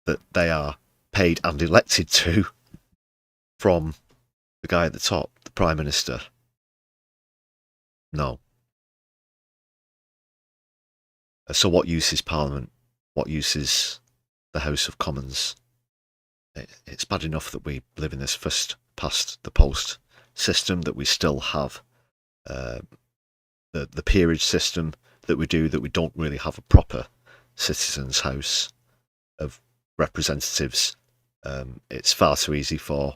that they are paid and elected to from the guy at the top, the Prime Minister? No. So what use is Parliament? What use is the House of Commons? It's bad enough that we live in this first past the post system, that we still have the peerage system that we don't really have a proper citizens' house of representatives. It's far too easy for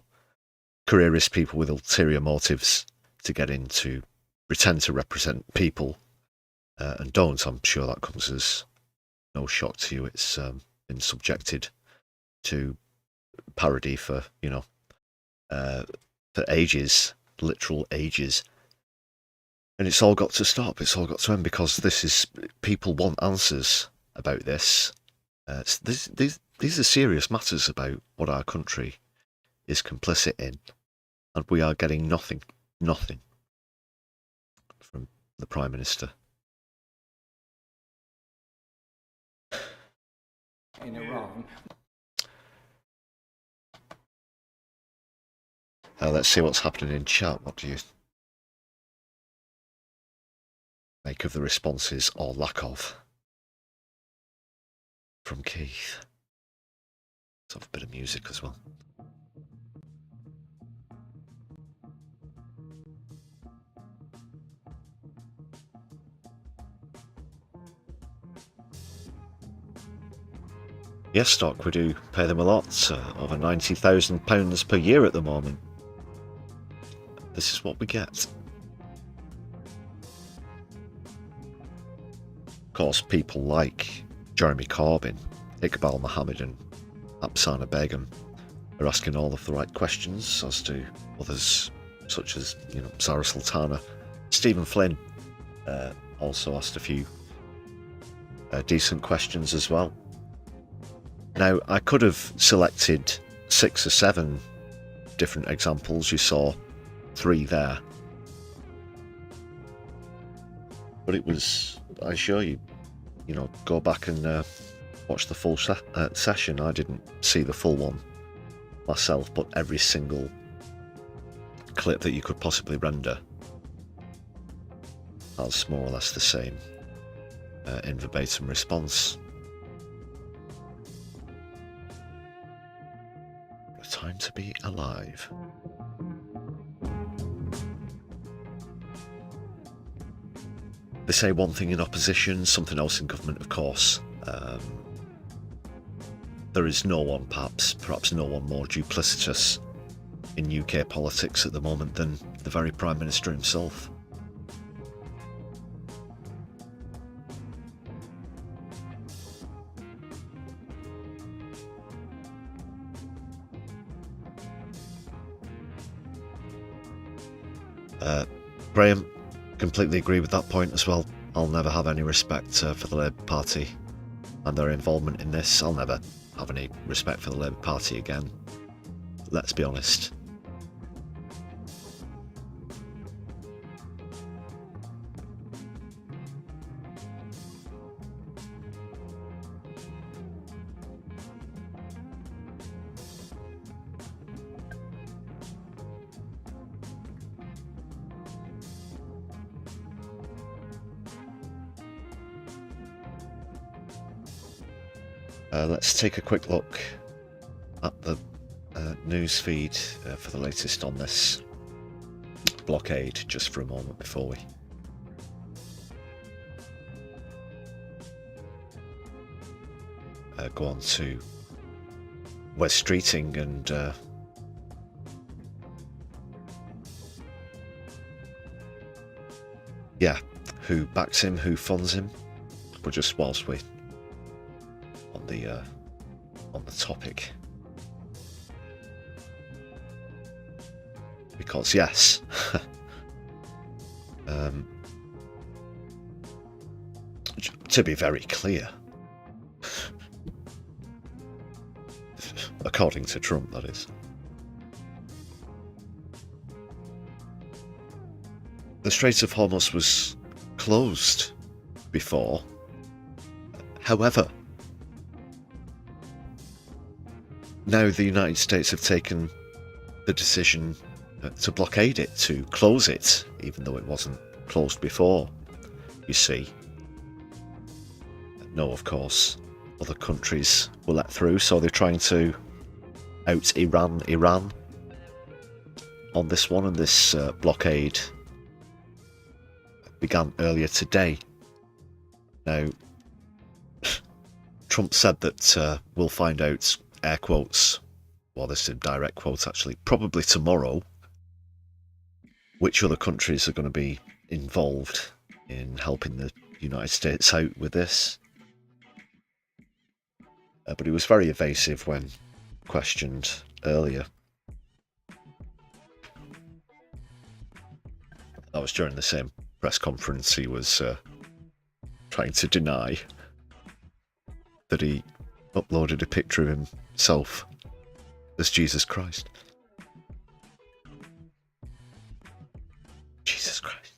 careerist people with ulterior motives to get in to pretend to represent people and don't. I'm sure that comes as no shock to you. It's been subjected to parody for ages, literal ages. And it's all got to stop. It's all got to end, because people want answers about this. These are serious matters about what our country is complicit in, and we are getting nothing from the Prime Minister. In Iran. Let's see what's happening in chat. What do you make of the responses, or lack of, from Keith? Let's have a bit of music as well. Yes, Stock, we do pay them a lot, over £90,000 per year at the moment. This is what we get. Of course, people like Jeremy Corbyn, Iqbal Mohammed and Apsana Begum are asking all of the right questions, as do others such as, Zara Sultana. Stephen Flynn also asked a few decent questions as well. Now, I could have selected 6 or 7 different examples. You saw 3 there. But it was, I assure you, go back and watch the full session. I didn't see the full one myself, but every single clip that you could possibly render has more or less the same in verbatim response. Time to be alive. They say one thing in opposition, something else in government, of course. There is no one, perhaps no one more duplicitous in UK politics at the moment than the very Prime Minister himself. Graham, completely agree with that point as well. I'll never have any respect for the Labour Party and their involvement in this. I'll never have any respect for the Labour Party again. Let's be honest. Let's take a quick look at the news feed for the latest on this blockade, just for a moment before we go on to Wes Streeting and who backs him, who funds him. But just whilst we on the topic, because yes, to be very clear, according to Trump, that is, the Strait of Hormuz was closed before. However, now the United States have taken the decision to blockade it, to close it, even though it wasn't closed before, you see. No, of course, other countries were let through, so they're trying to out Iran on this one, and this blockade began earlier today. Now, Trump said that we'll find out, air quotes, well, this is direct quotes actually, probably tomorrow, which other countries are going to be involved in helping the United States out with this. But he was very evasive when questioned earlier. That was during the same press conference he was trying to deny that he uploaded a picture of himself as Jesus Christ. Jesus Christ.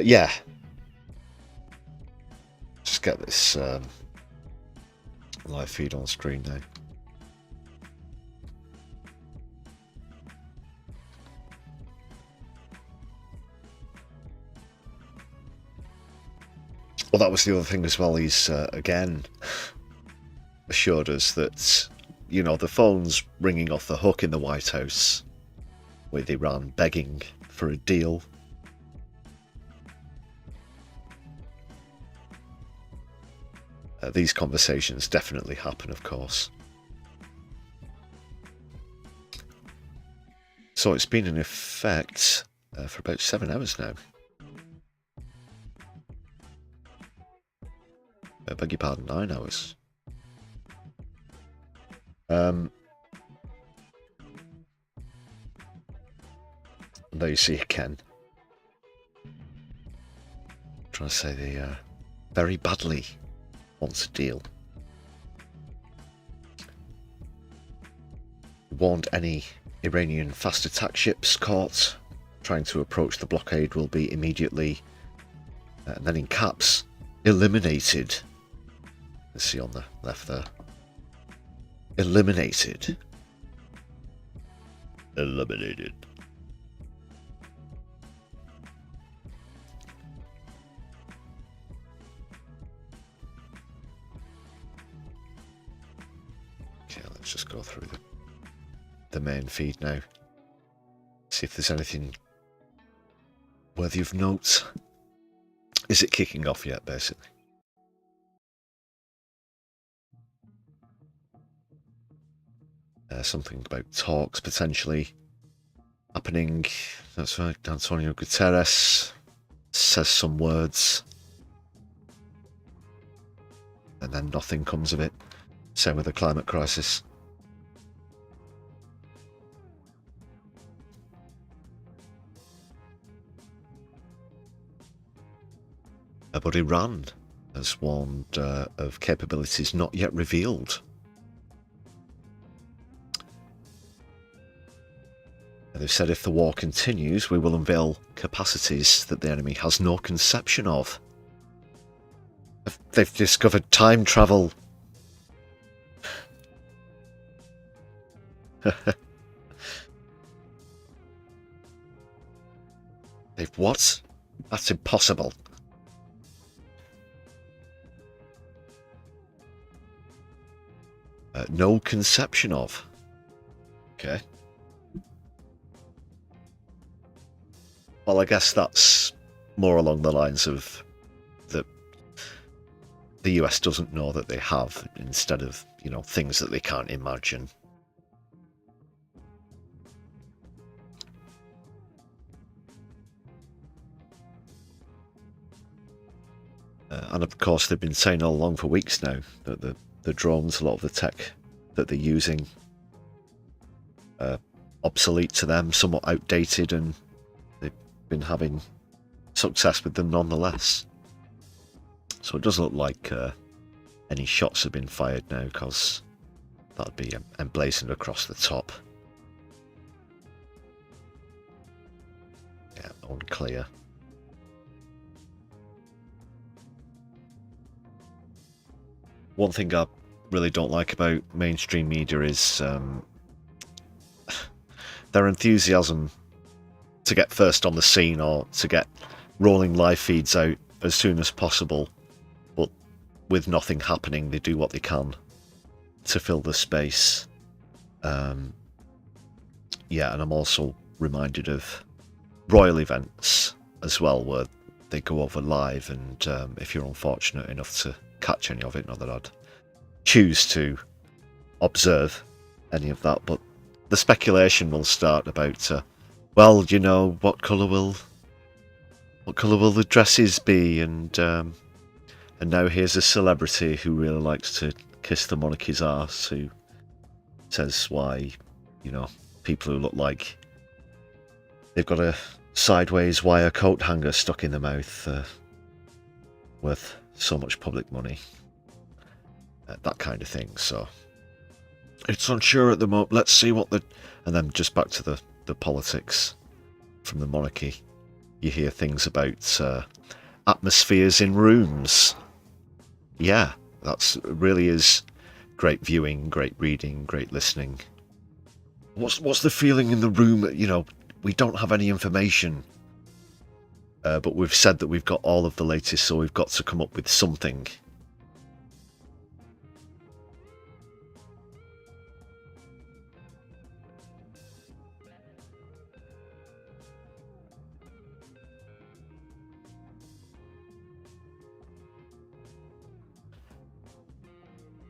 Yeah. Just get this live feed on screen now. Well, that was the other thing as well. He's again assured us that, you know, the phone's ringing off the hook in the White House with Iran begging for a deal. these conversations definitely happen, of course. So it's been in effect for about 7 hours now. I beg your pardon, 9 hours. There you see again. I'm trying to say they very badly wants a deal. Warned any Iranian fast attack ships caught trying to approach the blockade will be immediately, and then in caps, eliminated. Let's see on the left there. Eliminated. Eliminated. Okay, let's just go through the main feed now. See if there's anything worthy of note. Is it kicking off yet, basically? Something about talks potentially happening. That's right, Antonio Guterres says some words and then nothing comes of it. Same with the climate crisis. But Iran has warned of capabilities not yet revealed. They've said if the war continues, we will unveil capacities that the enemy has no conception of. They've discovered time travel. They've what? That's impossible. No conception of. Okay. Well, I guess that's more along the lines of that the US doesn't know that they have, instead of, you know, things that they can't imagine. And of course, they've been saying all along for weeks now that the drones, a lot of the tech that they're using, obsolete to them, somewhat outdated, and they've been having success with them nonetheless. So it doesn't look like any shots have been fired now, because that'd be emblazoned across the top. Yeah, unclear. One thing I really don't like about mainstream media is their enthusiasm to get first on the scene or to get rolling live feeds out as soon as possible, but with nothing happening, they do what they can to fill the space. Yeah, and I'm also reminded of royal events as well, where they go over live, and if you're unfortunate enough to catch any of it, not that I'd choose to observe any of that, but the speculation will start about well, you know, what colour will the dresses be, and now here's a celebrity who really likes to kiss the monarchy's arse, who says why, you know, people who look like they've got a sideways wire coat hanger stuck in their mouth worth so much public money, that kind of thing. So it's unsure at the moment. Let's see what and then just back to the politics from the monarchy. You hear things about atmospheres in rooms. Yeah, that's really is great viewing, great reading, great listening. What's the feeling in the room? You know, we don't have any information, but we've said that we've got all of the latest, so we've got to come up with something.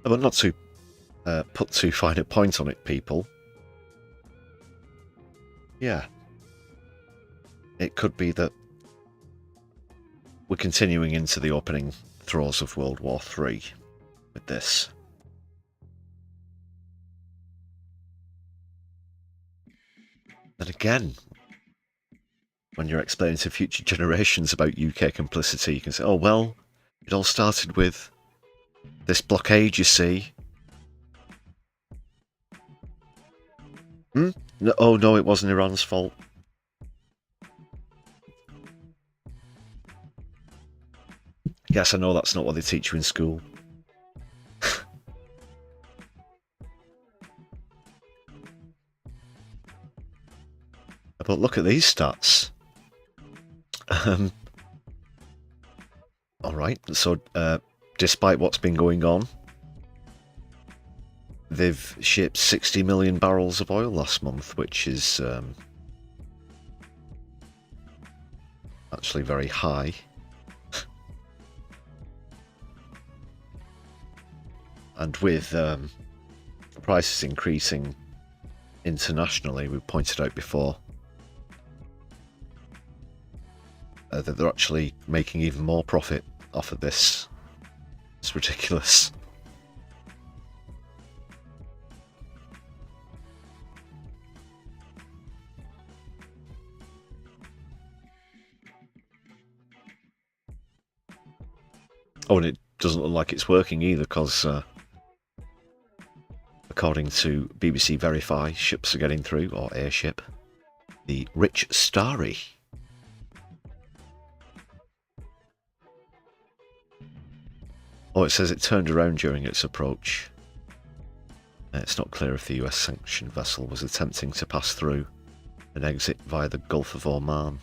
But not to put too fine a point on it, people. Yeah. It could be that we're continuing into the opening throes of World War III with this. And again, when you're explaining to future generations about UK complicity, you can say, oh, well, it all started with this blockade, you see. No, oh, no, it wasn't Iran's fault. Yes, I know that's not what they teach you in school. But look at these stats. Alright, so despite what's been going on, they've shipped 60 million barrels of oil last month, which is actually very high. And with prices increasing internationally, we pointed out before, that they're actually making even more profit off of this. It's ridiculous. Oh, and it doesn't look like it's working either, because according to BBC Verify, ships are getting through, or airship, the Rich Starry. Oh, it says it turned around during its approach. It's not clear if the US sanctioned vessel was attempting to pass through and exit via the Gulf of Oman.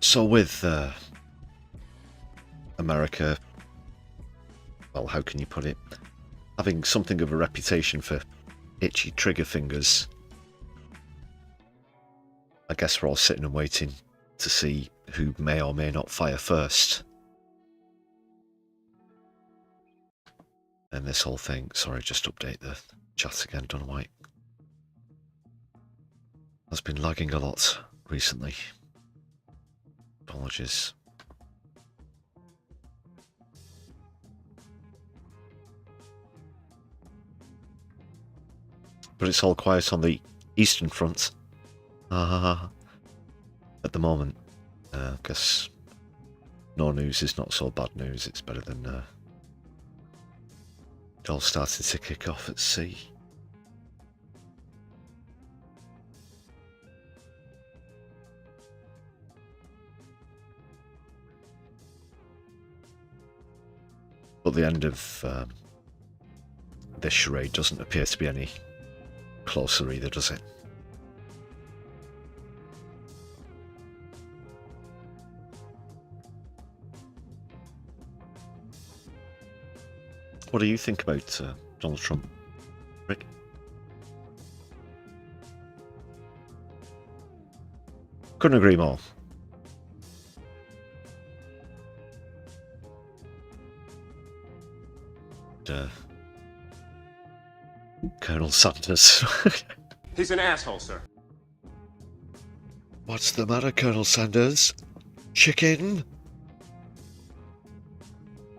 So with America, well, how can you put it, having something of a reputation for itchy trigger fingers, I guess we're all sitting and waiting to see who may or may not fire first. And this whole thing, sorry, just update the chat again, don't know why. Has been lagging a lot recently. Apologies. But it's all quiet on the Eastern Front. At the moment. I guess no news is not so bad news. It's better than it all started to kick off at sea. But the end of this charade doesn't appear to be any closer either, does it? What do you think about Donald Trump, Rick? Couldn't agree more. Colonel Sanders. He's an asshole, sir. What's the matter, Colonel Sanders? Chicken?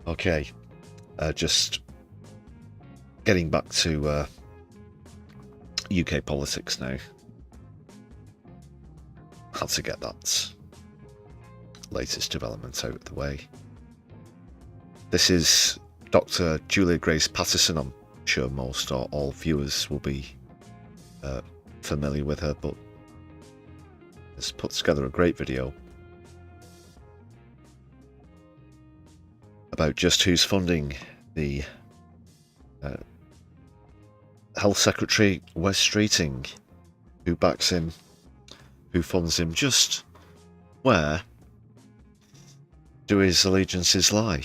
Okay, just getting back to UK politics now. Had to get that latest development out of the way. This is Dr. Julia Grace Patterson. I'm sure most or all viewers will be familiar with her, but has put together a great video about just who's funding the Health Secretary Wes Streeting, who backs him, who funds him, just where do his allegiances lie?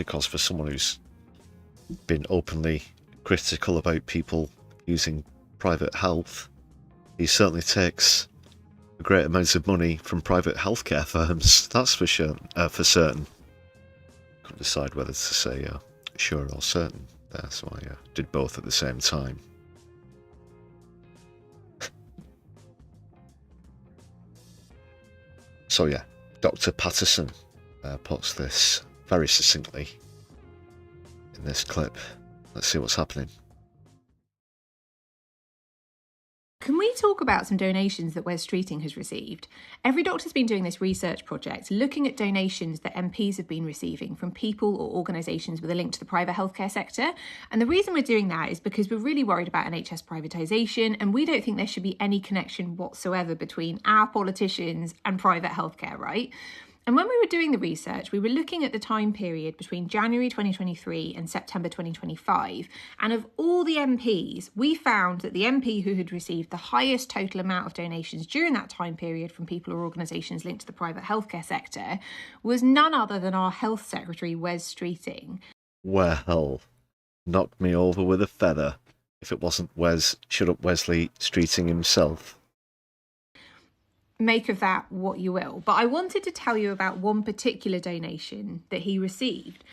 because for someone who's been openly critical about people using private health, he certainly takes a great amount of money from private healthcare firms. That's for sure. For certain. Couldn't decide whether to say sure or certain there, so I did both at the same time. So yeah, Dr. Patterson puts this very succinctly in this clip. Let's see what's happening. Can we talk about some donations that Wes Streeting has received? Every Doctor's been doing this research project looking at donations that MPs have been receiving from people or organisations with a link to the private healthcare sector. And the reason we're doing that is because we're really worried about NHS privatisation, and we don't think there should be any connection whatsoever between our politicians and private healthcare, right? And when we were doing the research, we were looking at the time period between January 2023 and September 2025. And of all the MPs, we found that the MP who had received the highest total amount of donations during that time period from people or organisations linked to the private healthcare sector was none other than our Health Secretary, Wes Streeting. Well, knocked me over with a feather. If it wasn't Wes, shut up Wesley Streeting himself. Make of that what you will. But I wanted to tell you about one particular donation that he received.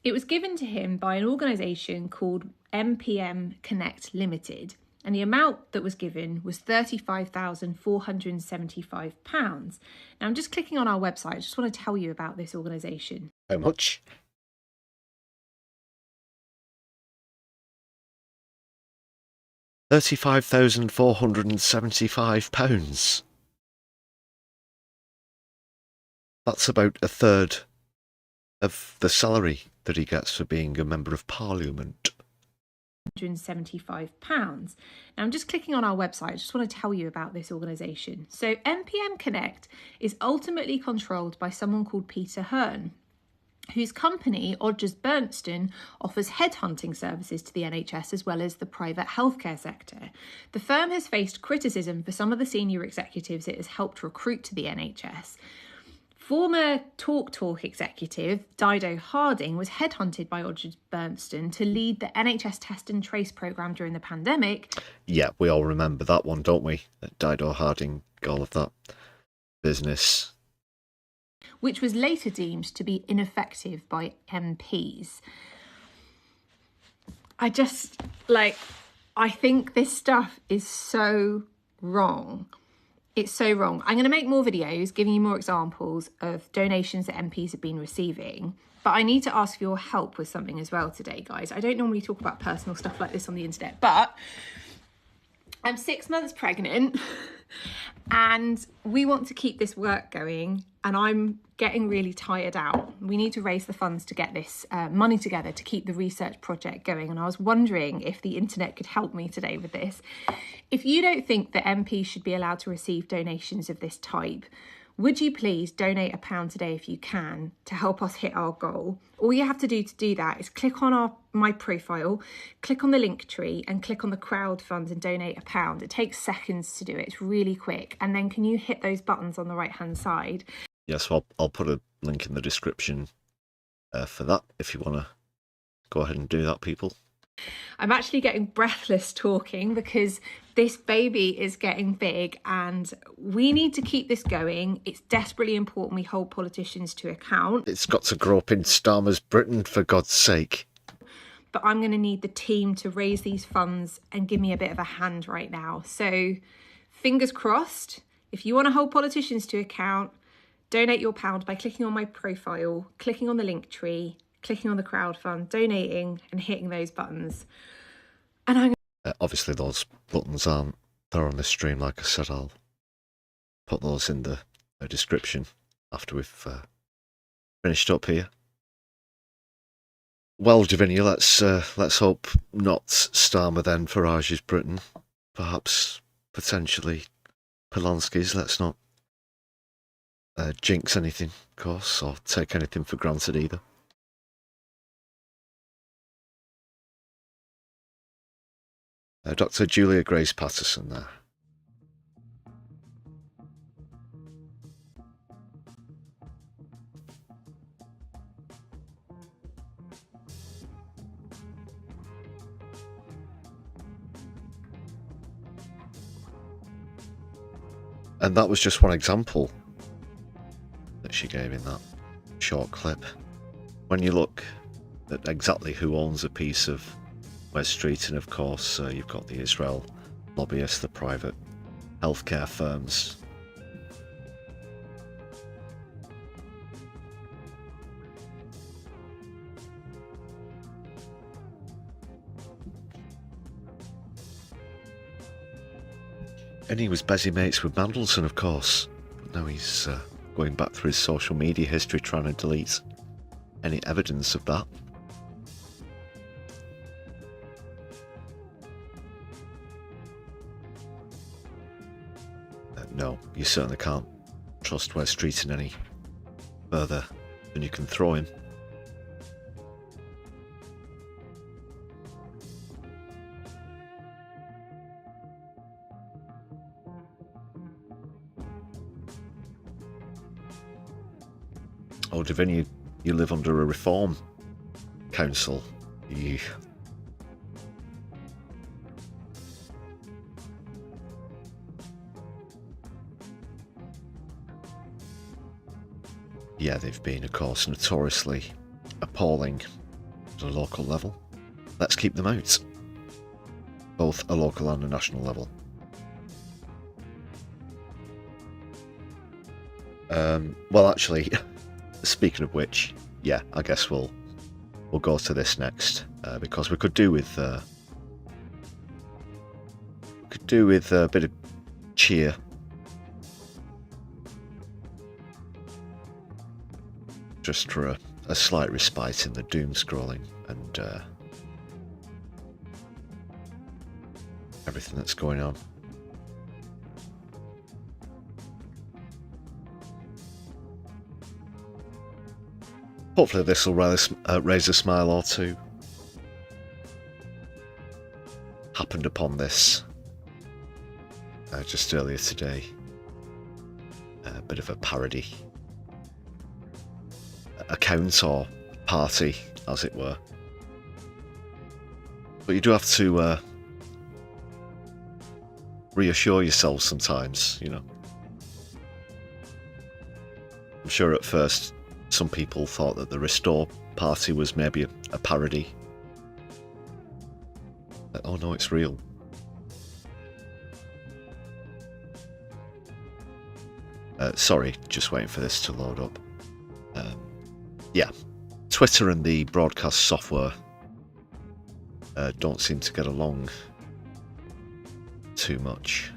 It was given to him by an organisation called MPM Connect Limited, and the amount that was given was £35,475. Now I'm just clicking on our website. I just want to tell you about this organisation. How much? £35,475. That's about a third of the salary that he gets for being a Member of Parliament. £175. Now I'm just clicking on our website. I just want to tell you about this organisation. So MPM Connect is ultimately controlled by someone called Peter Hearn, whose company, Odgers Berntsen, offers headhunting services to the NHS as well as the private healthcare sector. The firm has faced criticism for some of the senior executives it has helped recruit to the NHS. Former Talk executive Dido Harding was headhunted by Odgers Berntsen to lead the NHS Test and Trace programme during the pandemic. Yeah, we all remember that one, don't we? That Dido Harding, all of that business. Which was later deemed to be ineffective by MPs. I think this stuff is so wrong. It's so wrong. I'm going to make more videos giving you more examples of donations that MPs have been receiving, but I need to ask for your help with something as well today, guys. I don't normally talk about personal stuff like this on the internet, but I'm 6 months pregnant and we want to keep this work going, and I'm getting really tired out. We need to raise the funds to get this money together to keep the research project going, and I was wondering if the internet could help me today with this. If you don't think that MPs should be allowed to receive donations of this type, would you please donate £1 today if you can to help us hit our goal? All you have to do that is click on my profile, click on the link tree and click on the crowd funds and donate £1. It takes seconds to do it. It's really quick. And then can you hit those buttons on the right hand side? Yes, well, I'll put a link in the description for that if you want to go ahead and do that, people. I'm actually getting breathless talking because this baby is getting big and we need to keep this going. It's desperately important we hold politicians to account. It's got to grow up in Starmer's Britain, for God's sake. But I'm going to need the team to raise these funds and give me a bit of a hand right now. So fingers crossed, if you want to hold politicians to account, donate your £1 by clicking on my profile, clicking on the link tree, clicking on the crowd fund, donating and hitting those buttons. And I'm obviously those buttons aren't there on this stream. Like I said, I'll put those in the description after we've finished up here. Well, Javinia, let's hope not Starmer then Farage's Britain. Perhaps potentially Polanski's. Let's not jinx anything, of course, or take anything for granted either. Dr. Julia Grace Patterson there. And that was just one example that she gave in that short clip. When you look at exactly who owns a piece of West Street, and of course you've got the Israel lobbyists, the private healthcare firms. And he was busy mates with Mandelson, of course. But now he's going back through his social media history trying to delete any evidence of that. No, you certainly can't trust West Street in any further than you can throw him. Oh, Davin, you live under a reform council. Yeah, they've been, of course, notoriously appalling at a local level. Let's keep them out. Both a local and a national level. Well, actually, speaking of which, yeah, I guess we'll go to this next because we could do with a bit of cheer. Just for a slight respite in the doom scrolling and everything that's going on. Hopefully this will raise a smile or two. Happened upon this just earlier today. A bit of a parody account or party, as it were. But you do have to reassure yourself sometimes, you know. I'm sure at first some people thought that the Restore party was maybe a parody. Oh no, it's real. Sorry, just waiting for this to load up. Yeah, Twitter and the broadcast software don't seem to get along too much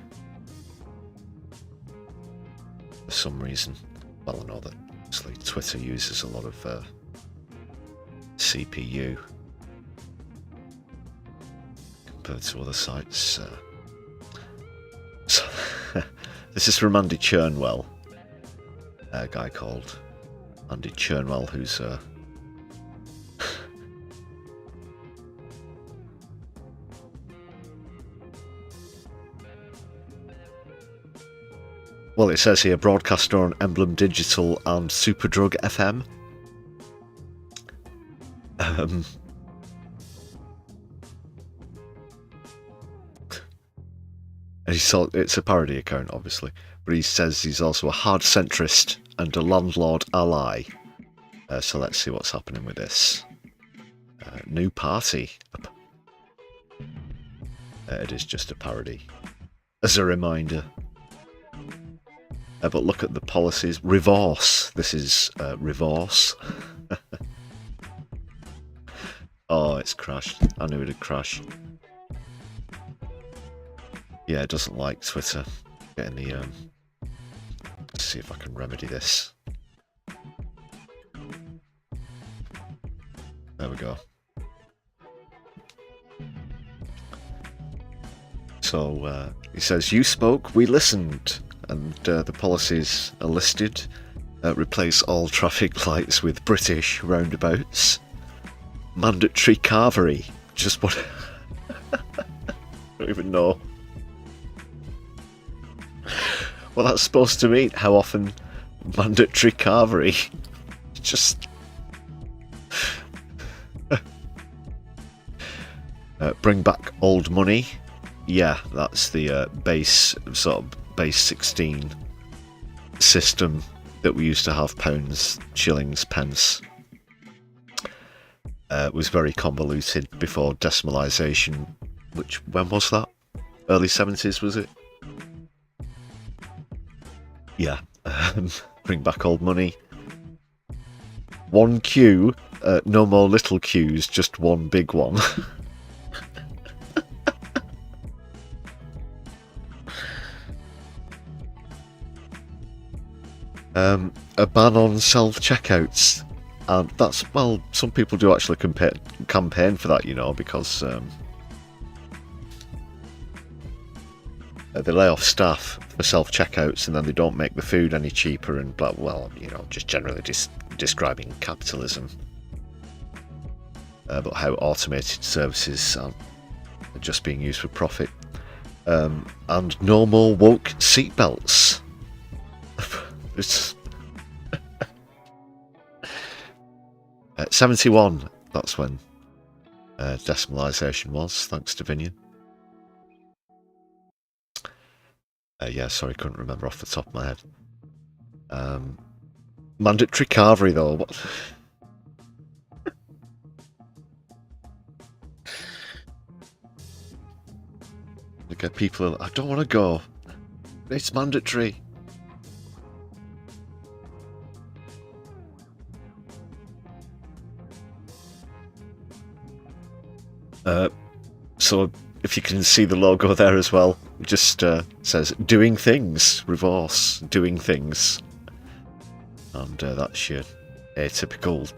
for some reason. Well, I know that obviously Twitter uses a lot of CPU compared to other sites. So this is from Andy Chernwell, a guy called Andy Chernwell, who's well, it says here, broadcaster on Emblem Digital and Superdrug FM. And it's a parody account, obviously, but he says he's also a hard centrist and a landlord ally. So let's see what's happening with this. New party. It is just a parody. As a reminder. But look at the policies. Revorce. This is revorce. Oh, it's crashed. I knew it'd crash. Yeah, it doesn't like Twitter getting the... Let's see if I can remedy this. There we go. So, he says, you spoke, we listened, and the policies are listed. Replace all traffic lights with British roundabouts. Mandatory carvery. Just what... I don't even know what that's supposed to mean. How often mandatory carvery? Just... bring back old money. Yeah, that's the base base 16 system that we used to have, pounds, shillings, pence, was very convoluted before decimalisation, which, when was that? Early 70s, was it? Yeah, bring back old money. 1 Q, no more little Qs, just one big one. A ban on self-checkouts. And that's, well, some people do actually campaign for that, you know, because they lay off staff for self-checkouts and then they don't make the food any cheaper and blah, well, you know, just generally describing capitalism. But how automated services are just being used for profit. And no more woke seatbelts. It's 71, that's when decimalisation was, thanks to Vinian. Yeah, sorry, couldn't remember off the top of my head. Mandatory carvery, though. What? Look at people, I don't want to go. It's mandatory. So if you can see the logo there as well, it just says doing things, reverse, doing things. And that's your atypical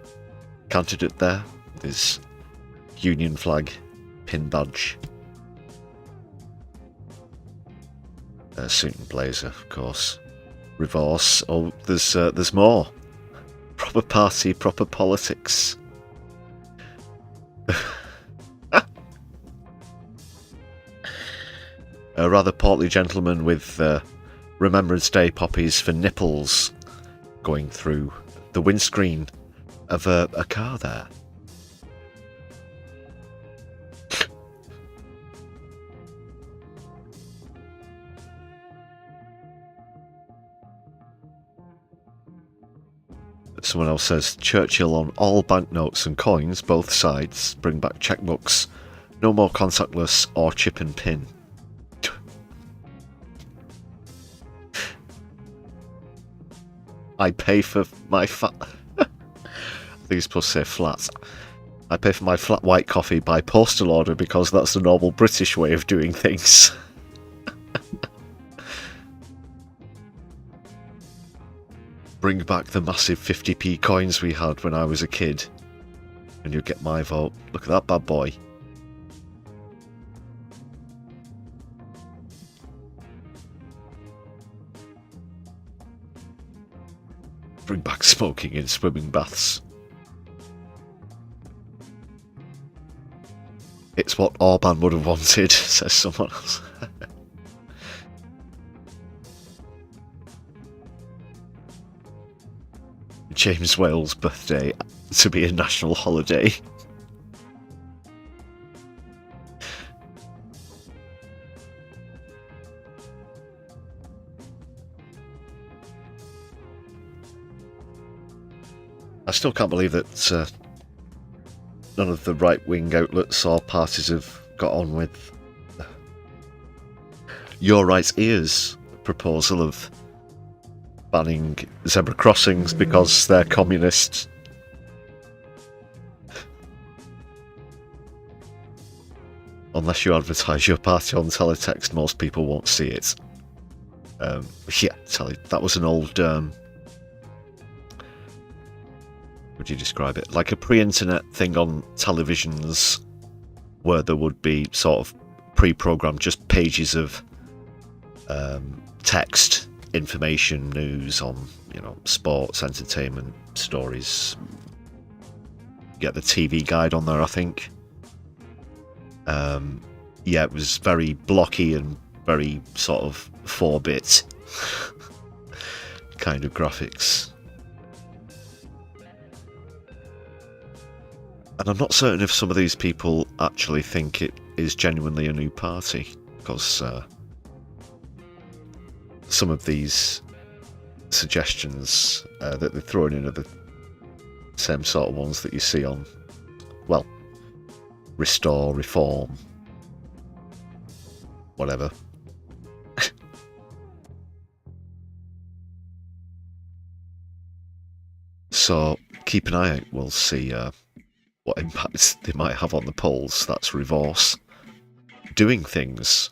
candidate there. There's union flag, pin badge, suit and blazer, of course. Reverse. Oh, there's more. Proper party, proper politics. A rather portly gentleman with Remembrance Day poppies for nipples going through the windscreen of a car there. Someone else says, Churchill on all banknotes and coins, both sides, bring back checkbooks, no more contactless or chip and pin. I pay for my fat... I think it's supposed to say flat. I pay for my flat white coffee by postal order because that's the normal British way of doing things. Bring back the massive 50p coins we had when I was a kid. And you'll get my vote. Look at that bad boy. Bring back smoking in swimming baths. It's what Orban would have wanted, says someone else. James Whale's birthday to be a national holiday. I still can't believe that none of the right-wing outlets or parties have got on with Your Right's Ears proposal of banning zebra crossings because they're communist. Unless you advertise your party on teletext, most people won't see it. Yeah, that was an old... would you describe it? Like a pre-internet thing on televisions where there would be sort of pre-programmed just pages of text, information, news on, you know, sports, entertainment, stories. Get the TV guide on there, I think. Yeah, it was very blocky and very sort of 4-bit kind of graphics. And I'm not certain if some of these people actually think it is genuinely a new party, because some of these suggestions that they're throwing in are the same sort of ones that you see on, well, Restore, Reform, whatever. So keep an eye out. We'll see what impacts they might have on the polls. That's Reverse. Doing things.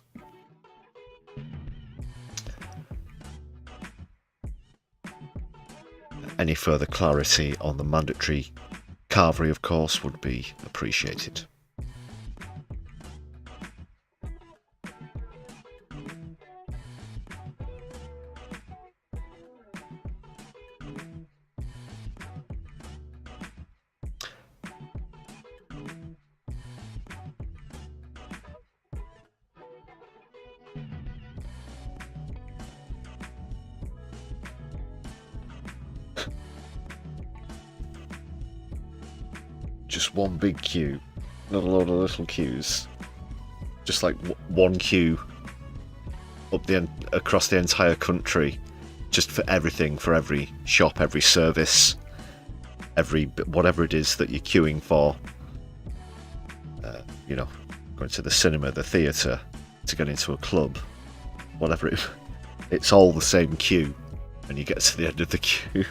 Any further clarity on the mandatory carvery, of course, would be appreciated. Just one big queue, not a load of little queues. Just like one queue up across the entire country, just for everything, for every shop, every service, every whatever it is that you're queuing for. You know, going to the cinema, the theatre, to get into a club, whatever it's all the same queue. And you get to the end of the queue.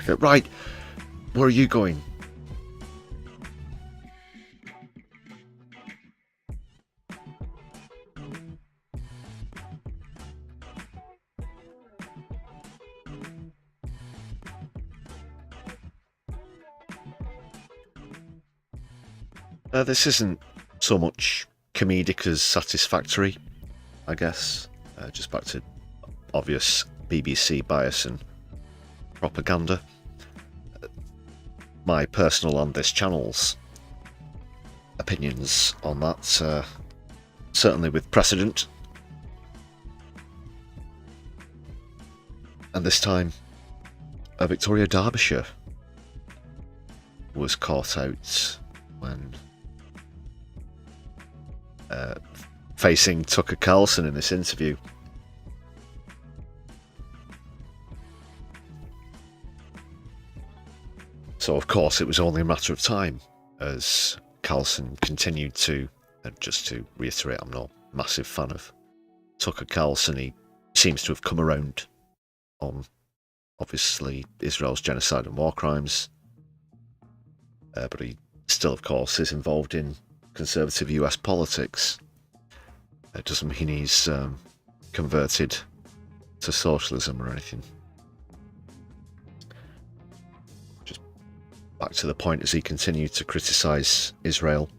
Right, where are you going? This isn't so much comedic as satisfactory, I guess. Just back to obvious BBC bias and propaganda. My personal and this channel's opinions on that, certainly with precedent. And this time, Victoria Derbyshire was caught out when facing Tucker Carlson in this interview. So of course it was only a matter of time as Carlson continued to, and just to reiterate, I'm not a massive fan of Tucker Carlson. He seems to have come around on obviously Israel's genocide and war crimes, but he still of course is involved in conservative US politics. It doesn't mean he's converted to socialism or anything. Just back to the point, as he continued to criticise Israel,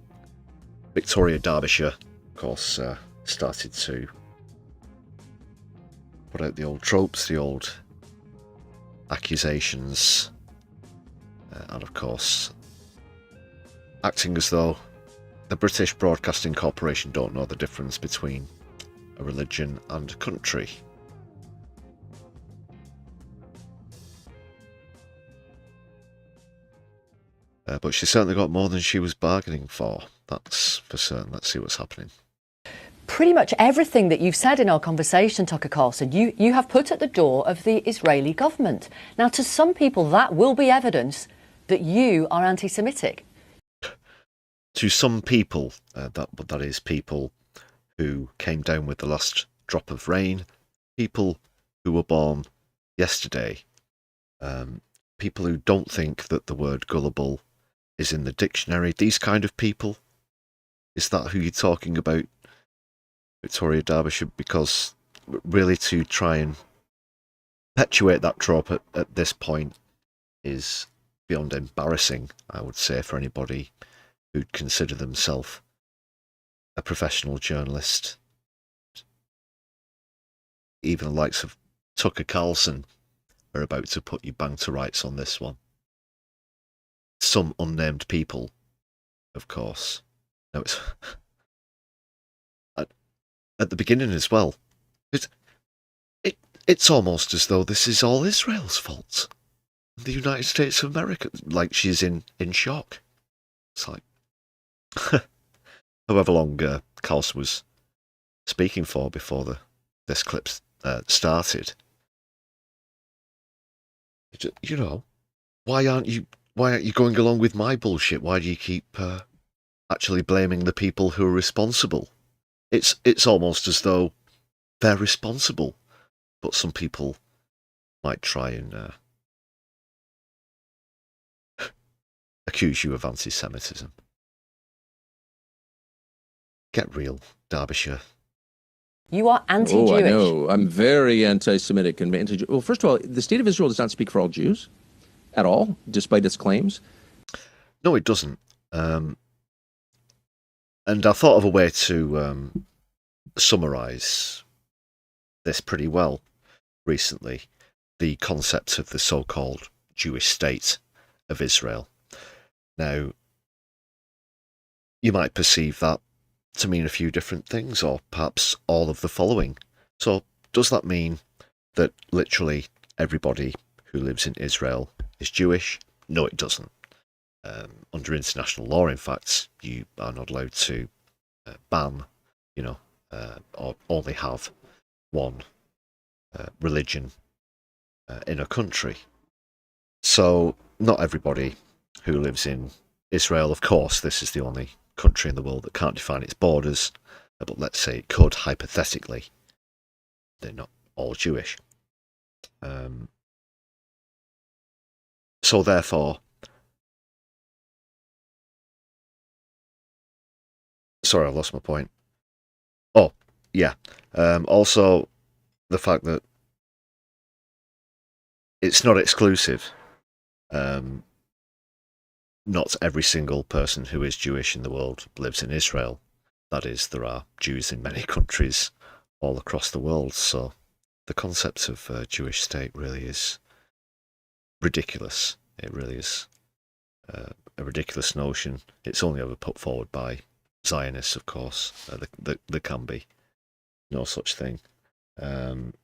Victoria Derbyshire, of course, started to put out the old tropes, the old accusations, and of course acting as though the British Broadcasting Corporation don't know the difference between a religion and a country. But she certainly got more than she was bargaining for. That's for certain. Let's see what's happening. Pretty much everything that you've said in our conversation, Tucker Carlson, you have put at the door of the Israeli government. Now, to some people, that will be evidence that you are anti-Semitic. To some people, that is people who came down with the last drop of rain, people who were born yesterday, people who don't think that the word gullible is in the dictionary, these kind of people. Is that who you're talking about, Victoria Derbyshire? Because really to try and perpetuate that trope at this point is beyond embarrassing, I would say, for anybody who'd consider themselves a professional journalist. Even the likes of Tucker Carlson are about to put you bang to rights on this one. Some unnamed people, of course. No, it's at the beginning as well. It's almost as though this is all Israel's fault. The United States of America, like she's in shock. It's like, however long Carlson was speaking for before this clip started. You know, why aren't you going along with my bullshit? Why do you keep actually blaming the people who are responsible? It's almost as though they're responsible, but some people might try and accuse you of anti-Semitism. Get real, Derbyshire. You are anti-Jewish. Oh, I know. I'm very anti-Semitic and anti-Jewish. Well, first of all, the State of Israel does not speak for all Jews at all, despite its claims. No, it doesn't. And I thought of a way to summarise this pretty well recently, the concept of the so-called Jewish state of Israel. Now, you might perceive that to mean a few different things, or perhaps all of the following. So, does that mean that literally everybody who lives in Israel is Jewish? No, it doesn't. Under international law, in fact, you are not allowed to ban, or only have one religion in a country. So, not everybody who lives in Israel, of course, this is the only country in the world that can't define its borders, but let's say it could, hypothetically. They're not all Jewish. So therefore, sorry, I've lost my point. Oh, yeah. Also, the fact that it's not exclusive. Not every single person who is Jewish in the world lives in Israel. That is, there are Jews in many countries all across the world. So the concept of a Jewish state really is ridiculous. It really is a ridiculous notion. It's only ever put forward by Zionists, of course. There can be no such thing. And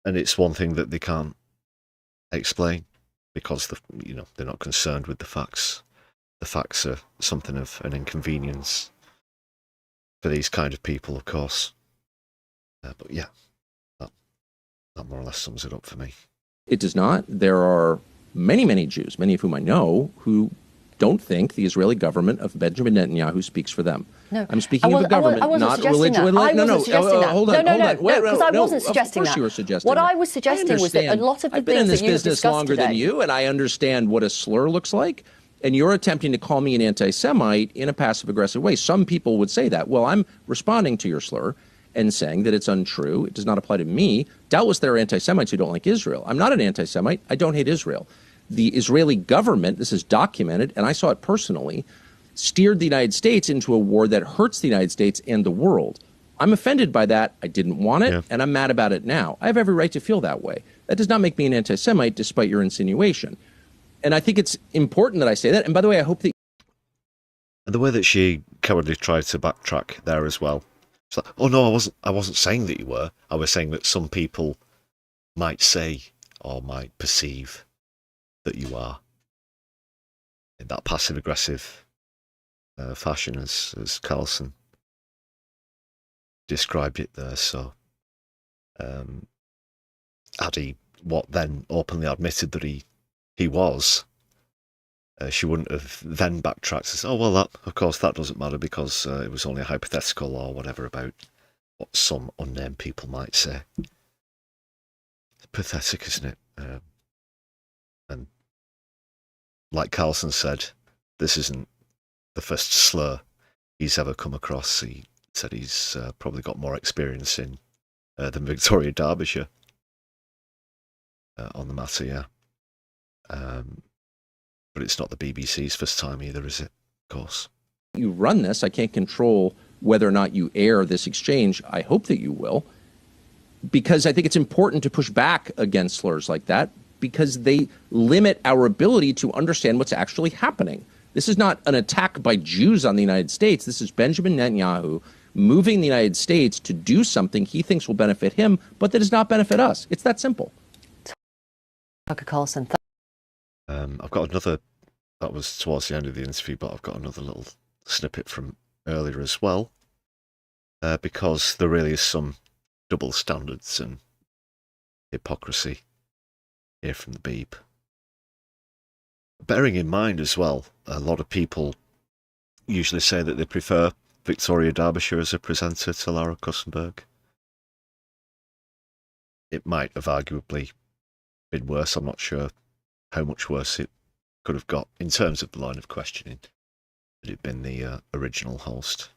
it's one thing that they can't explain, because they're not concerned with the facts. The facts are something of an inconvenience for these kind of people, of course. But yeah, that more or less sums it up for me. It does not. There are many, many Jews, many of whom I know, who don't think the Israeli government of Benjamin Netanyahu speaks for them. No, I'm speaking of a government, not religion. Hold on. Because I wasn't suggesting that. Of course you were suggesting what that. I was suggesting was that a lot of the I've been in things this that you business discussed longer today, than you, and I understand what a slur looks like. And you're attempting to call me an anti-Semite in a passive-aggressive way. Some people would say that. Well, I'm responding to your slur and saying that it's untrue. It does not apply to me. Doubtless there are anti-Semites who don't like Israel. I'm not an anti-Semite. I don't hate Israel. The Israeli government, this is documented, and I saw it personally, steered the United States into a war that hurts the United States and the world. I'm offended by that. I didn't want it, and I'm mad about it now. I have every right to feel that way. That does not make me an anti-Semite, despite your insinuation. And I think it's important that I say that. And by the way, I hope that... And the way that she cowardly tried to backtrack there as well. It's like, oh no, I wasn't saying that you were. I was saying that some people might say or might perceive that you are. In that passive-aggressive fashion, as Carlson described it there. So, had he then openly admitted that he was, she wouldn't have then backtracked and said, oh, well, of course, that doesn't matter because it was only a hypothetical or whatever about what some unnamed people might say. It's pathetic, isn't it? And like Carlson said, this isn't the first slur he's ever come across. He said he's probably got more experience in than Victoria Derbyshire on the matter, yeah. But it's not the BBC's first time either, is it? Of course. You run this. I can't control whether or not you air this exchange. I hope that you will, because I think it's important to push back against slurs like that, because they limit our ability to understand what's actually happening. This is not an attack by Jews on the United States. This is Benjamin Netanyahu moving the United States to do something he thinks will benefit him, but that does not benefit us. It's that simple. Tucker Carlson. I've got another, that was towards the end of the interview, but I've got another little snippet from earlier as well. because there really is some double standards and hypocrisy here from the Beeb. Bearing in mind as well, a lot of people usually say that they prefer Victoria Derbyshire as a presenter to Lara Kussenberg. It might have arguably been worse. I'm not sure how much worse it could have got in terms of the line of questioning had it been the original host.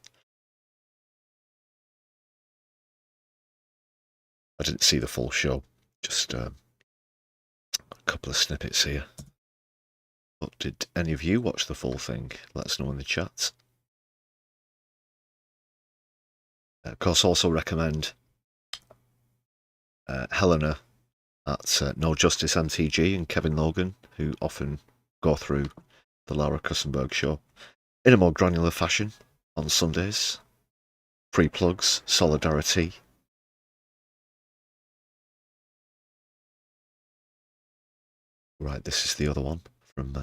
I didn't see the full show, just a couple of snippets here. But did any of you watch the full thing? Let us know in the chat. Of course, also recommend Helena at No Justice MTG and Kevin Logan, who often go through the Lara Kussenberg show in a more granular fashion on Sundays. Free plugs, Solidari-Tea. Right, this is the other one from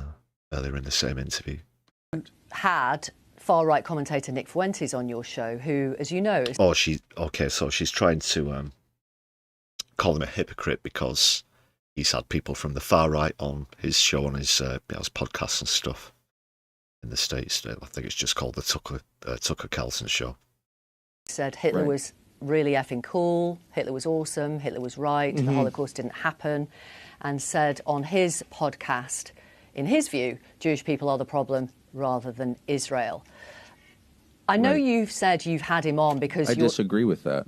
earlier in the same interview. Had far-right commentator Nick Fuentes on your show, who, as you know... Oh, so she's trying to call him a hypocrite because he's had people from the far right on his show, on his podcasts and stuff in the States. I think it's just called the Tucker Carlson show. Said Hitler was really effing cool, Hitler was awesome, Hitler was right, the Holocaust didn't happen, and said on his podcast, in his view, Jewish people are the problem rather than Israel. I know you've said you've had him on because I disagree with that.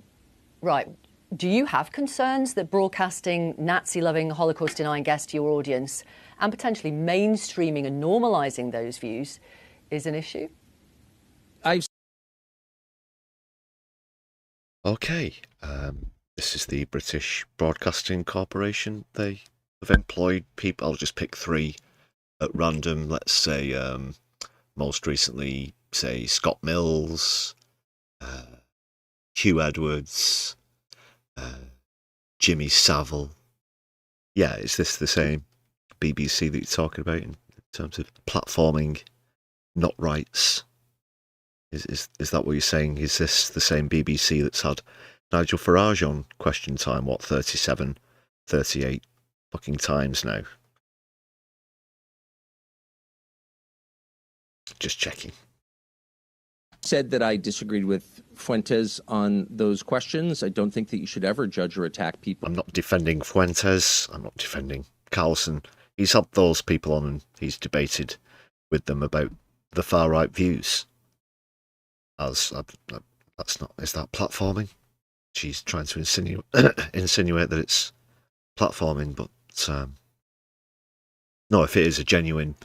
Right. Do you have concerns that broadcasting Nazi-loving, Holocaust-denying guests to your audience and potentially mainstreaming and normalising those views is an issue? Okay. This is the British Broadcasting Corporation. They have employed people. I'll just pick three at random. Let's say most recently, say Scott Mills, Hugh Edwards, Jimmy Savile. Yeah, is this the same BBC that you're talking about in terms of platforming, not rights? Is that what you're saying? Is this the same BBC that's had Nigel Farage on Question Time, 37, 38 fucking times now? Just checking. Said that I disagreed with Fuentes on those questions. I don't think that you should ever judge or attack people. I'm not defending Fuentes. I'm not defending Carlson. He's had those people on and he's debated with them about the far right views. Is that platforming? She's trying to insinuate that it's platforming, but no, if it is a genuine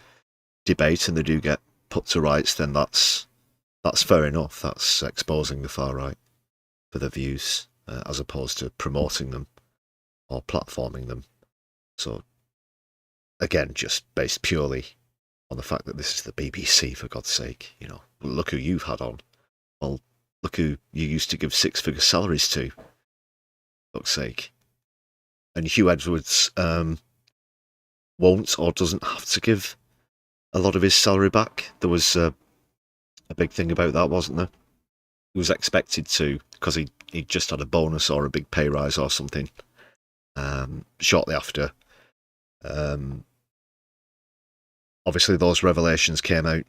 debate and they do get put to rights, then that's fair enough. That's exposing the far right for their views, as opposed to promoting them or platforming them. So, again, just based purely on the fact that this is the BBC, for God's sake. You know, look who you've had on. Well, look who you used to give six-figure salaries to, for fuck's sake. And Hugh Edwards won't or doesn't have to give a lot of his salary back. There was a big thing about that, wasn't there? He was expected to, because he just had a bonus or a big pay rise or something shortly after. Obviously, those revelations came out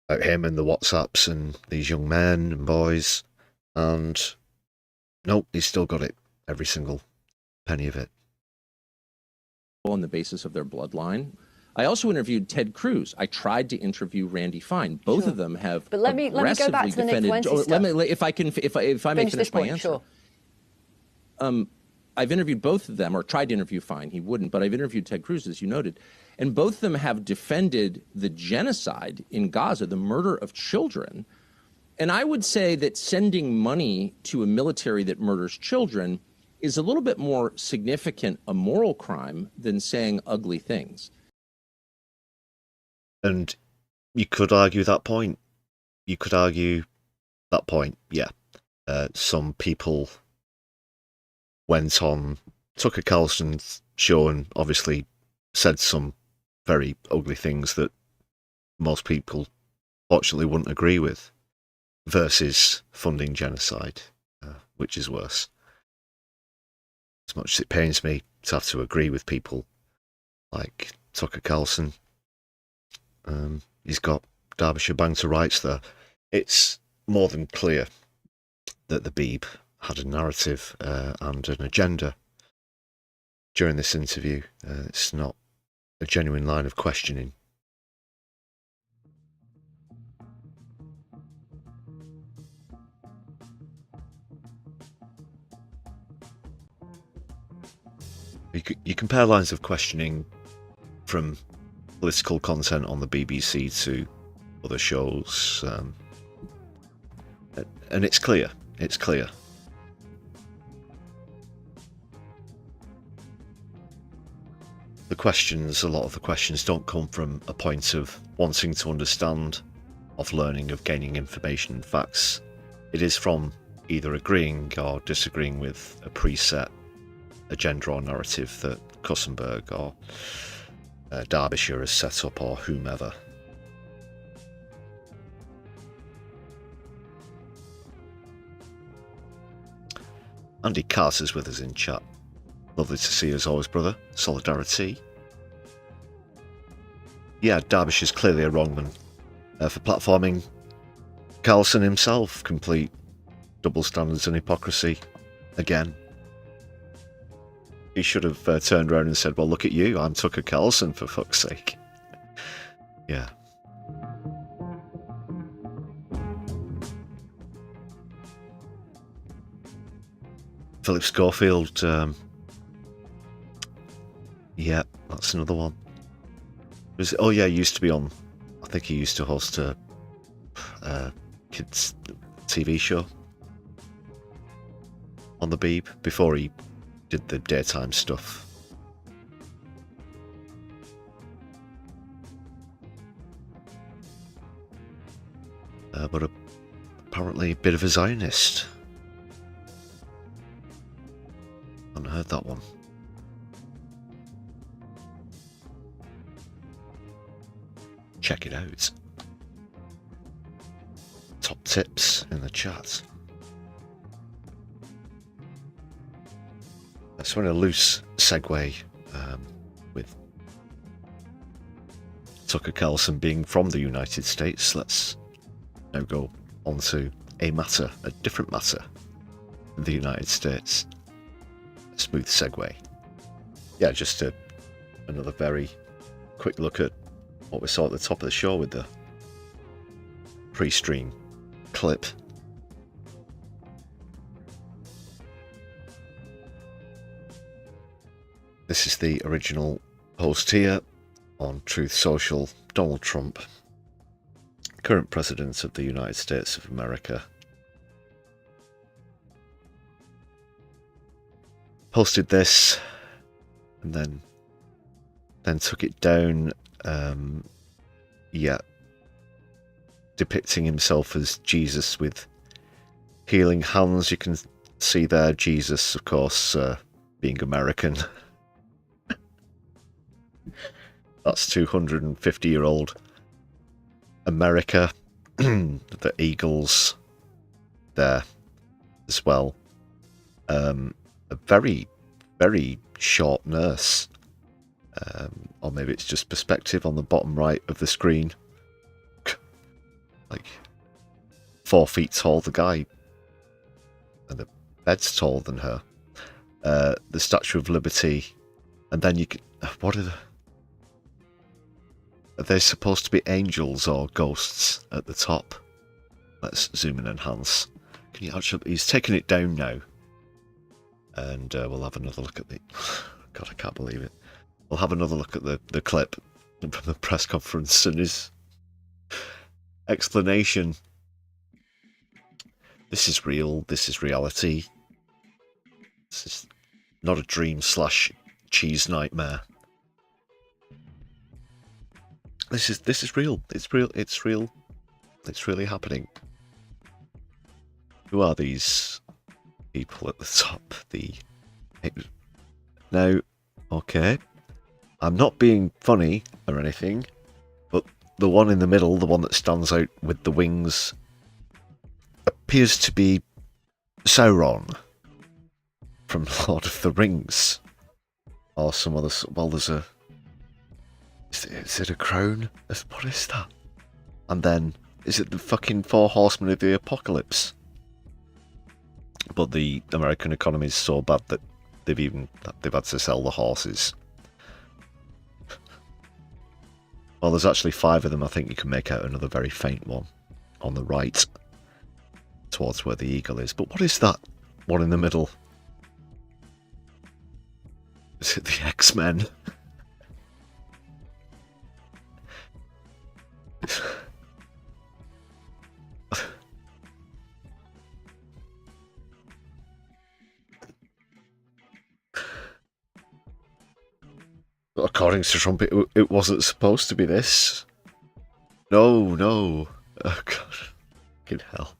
about him and the WhatsApps and these young men and boys, and nope, he's still got it, every single penny of it. On the basis of their bloodline. I also interviewed Ted Cruz. I tried to interview Randy Fine. Both of them have. But let me go back to the Nick Fuentes stuff. If I may finish my answer. Sure. I've interviewed both of them, or tried to interview Fine. He wouldn't, but I've interviewed Ted Cruz, as you noted, and both of them have defended the genocide in Gaza, the murder of children. And I would say that sending money to a military that murders children is a little bit more significant a moral crime than saying ugly things. And you could argue that point. Yeah. Some people went on Tucker Carlson's show and obviously said some very ugly things that most people fortunately wouldn't agree with. versus funding genocide, which is worse. As much as it pains me to have to agree with people like Tucker Carlson, he's got Derbyshire bang to rights there. It's more than clear that the Beeb had a narrative and an agenda during this interview. It's not a genuine line of questioning. You compare lines of questioning from political content on the BBC to other shows, and it's clear. It's clear. A lot of the questions don't come from a point of wanting to understand, of learning, of gaining information and facts. It is from either agreeing or disagreeing with a preset agenda or narrative that Kussenberg or Derbyshire has set up, or whomever. Andy Carter's with us in chat. Lovely to see you as always, brother. Solidari-Tea. Yeah, Derbyshire's clearly a wrongman for platforming Carlson himself. Complete double standards and hypocrisy again. He should have turned around and said, well, look at you, I'm Tucker Carlson, for fuck's sake. Yeah. Philip Schofield, yeah, that's another one. Oh yeah, he used to be on, I think he used to host a kids TV show on the Beeb before he did the daytime stuff. But apparently a bit of a Zionist. I haven't heard that one. Check it out. Top tips in the chat. So in a loose segue with Tucker Carlson being from the United States, let's now go on to a different matter in the United States. A smooth segue. Yeah, just another very quick look at what we saw at the top of the show with the pre-stream clip. This is the original post here on Truth Social. Donald Trump, current President of the United States of America, posted this and then took it down, depicting himself as Jesus with healing hands. You can see there Jesus, of course, being American. That's 250-year-old America. The Eagles there as well. A very, very short nurse. Or maybe it's just perspective on the bottom right of the screen. Like 4 feet tall, the guy. And the bed's taller than her. The Statue of Liberty. And then you can... What are they supposed to be angels or ghosts at the top? Let's zoom and enhance. Can you actually... He's taking it down now. And we'll have another look at the... God, I can't believe it. We'll have another look at the clip from the press conference and his explanation. This is real. This is reality. This is not a dream / cheese nightmare. This is real. It's real. It's real. It's really happening. Who are these people at the top? Now, okay, I'm not being funny or anything, but the one in the middle, the one that stands out with the wings appears to be Sauron from Lord of the Rings. Or some other... Well, there's a... Is it a crown? What is that? And then, is it the fucking 4 horsemen of the apocalypse? But the American economy is so bad that they've had to sell the horses. Well, there's actually 5 of them. I think you can make out another very faint one on the right, towards where the eagle is. But what is that one in the middle? Is it the X-Men? According to Trump, it wasn't supposed to be this. No. Oh, God. Fucking hell.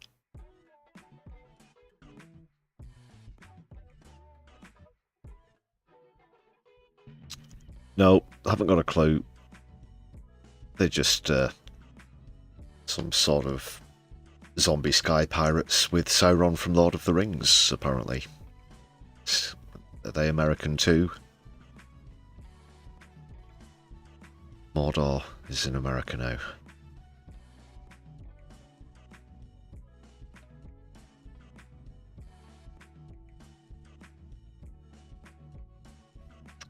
No, I haven't got a clue. They're just some sort of zombie sky pirates with Sauron from Lord of the Rings, apparently. Are they American too? Mordor is in America now.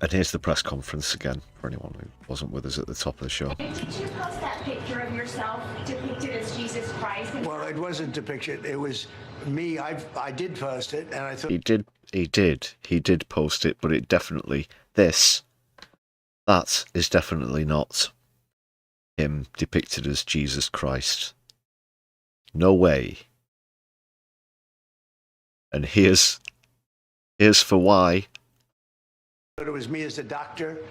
And here's the press conference again, for anyone who wasn't with us at the top of the show. Did you post that picture of yourself depicted as Jesus Christ? Well, it wasn't depicted. It was me. I did post it, and I thought... He did post it, but it definitely... That is definitely not him depicted as Jesus Christ. No way. And here's for why. But it was me as a doctor.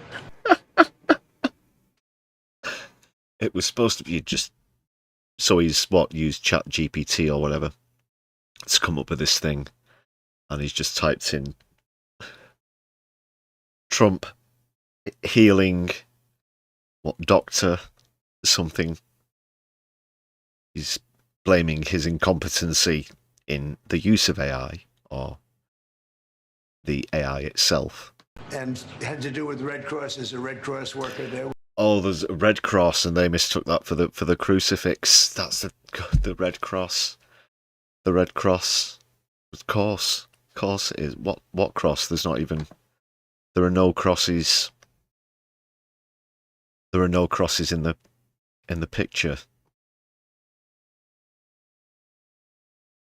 It was supposed to be just... So he's, used Chat GPT or whatever to come up with this thing. And he's just typed in Trump healing, doctor, something. He's blaming his incompetency in the use of AI, or the AI itself. And had to do with Red Cross as a Red Cross worker there. Oh, there's a Red Cross, and they mistook that for the crucifix. That's the Red Cross. The Red Cross. Of course it is. What cross? There's not even... There are no crosses. There are no crosses in the picture.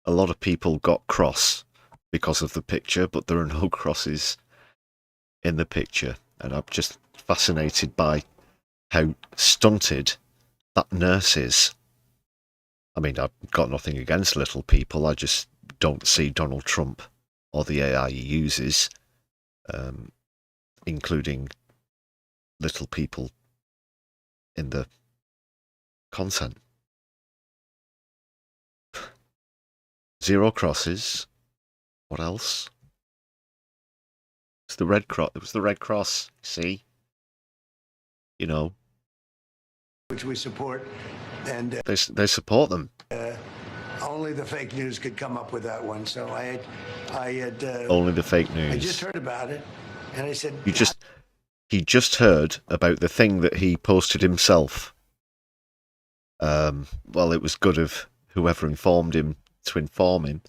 A lot of people got cross because of the picture, but there are no crosses in the picture. And I'm just fascinated by how stunted that nurse is. I mean, I've got nothing against little people. I just don't see Donald Trump or the AI he uses, including little people, in the content. 0 crosses. What else? It's the Red Cross. It was the Red Cross. See, you know, which we support, and they support them. Only the fake news could come up with that one. So I had only the fake news. I just heard about it, and I said, he just heard about the thing that he posted himself. Well, it was good of whoever informed him to inform him.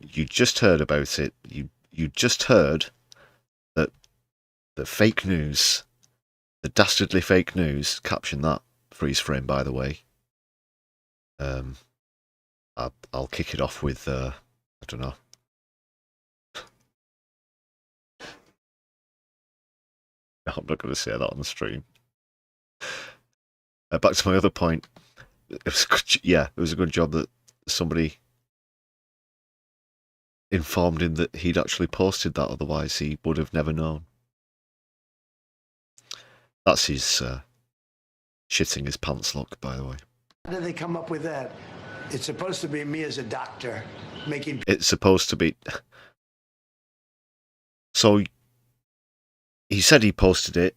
You just heard about it. You just heard that the fake news, the dastardly fake news, caption that, freeze frame, by the way. I'll kick it off with, I don't know. I'm not going to say that on the stream. Back to my other point. It was a good job that somebody informed him that he'd actually posted that, otherwise he would have never known. That's his shitting his pants look, by the way. How did they come up with that? It's supposed to be me as a doctor making... It's supposed to be... So, he said he posted it,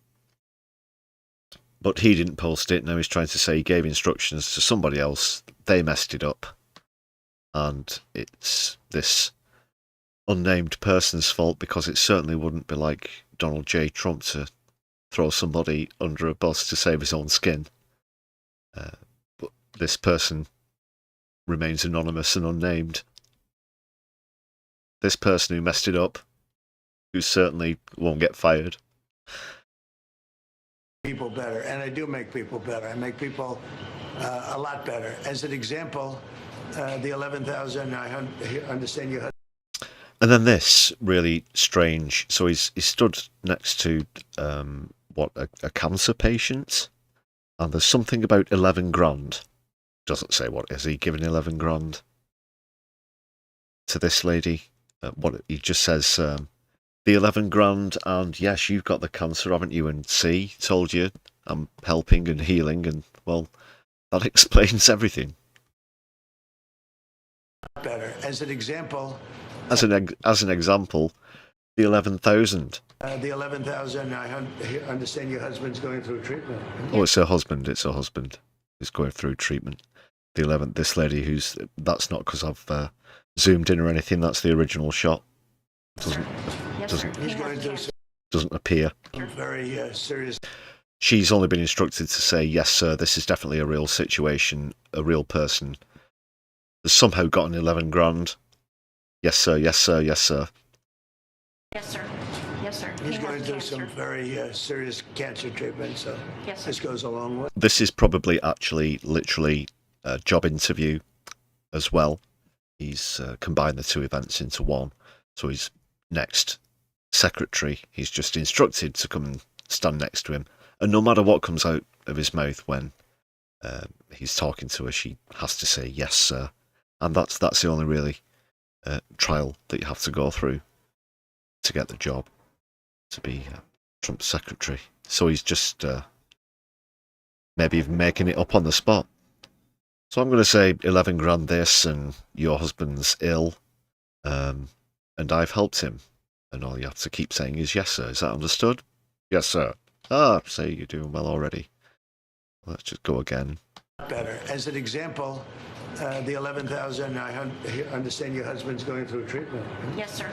but he didn't post it. Now he's trying to say he gave instructions to somebody else. They messed it up. and it's this unnamed person's fault, because it certainly wouldn't be like Donald J. Trump to throw somebody under a bus to save his own skin. But this person remains anonymous and unnamed. This person who messed it up, who certainly won't get fired. People better, and I do make people better. I make people a lot better. As an example, the 11,000, I understand you. And then this really strange. So he's stood next to a cancer patient, and there's something about 11 grand. Doesn't say what is he giving 11 grand to this lady. What he just says, the 11 grand, and yes, you've got the cancer, haven't you? And see, told you, I'm helping and healing, and well, that explains everything. Better. As an example. As an example, the 11,000. The 11,000, I understand your husband's going through treatment. Oh, it's her husband. It's her husband who's going through treatment. The 11th, this lady that's not because I've zoomed in or anything, that's the original shot. Doesn't appear. Very serious. She's only been instructed to say, yes, sir, this is definitely a real situation, a real person. Has somehow gotten 11 grand. Yes, sir, yes, sir, yes, sir. Yes, sir. Yes, sir. He's going through some very serious cancer treatment, so yes, this goes a long way. This is probably actually literally a job interview as well. He's combined the two events into one. So his next secretary, he's just instructed to come and stand next to him. And no matter what comes out of his mouth when he's talking to her, she has to say, yes, sir. And that's the only really trial that you have to go through to get the job, to be Trump's secretary. So he's just maybe even making it up on the spot. So I'm going to say 11 grand this, and your husband's ill, and I've helped him. And all you have to keep saying is, yes, sir. Is that understood? Yes, sir. Ah, say you're doing well already. Let's just go again. Better. As an example, the 11,000, I understand your husband's going through treatment. Yes, sir.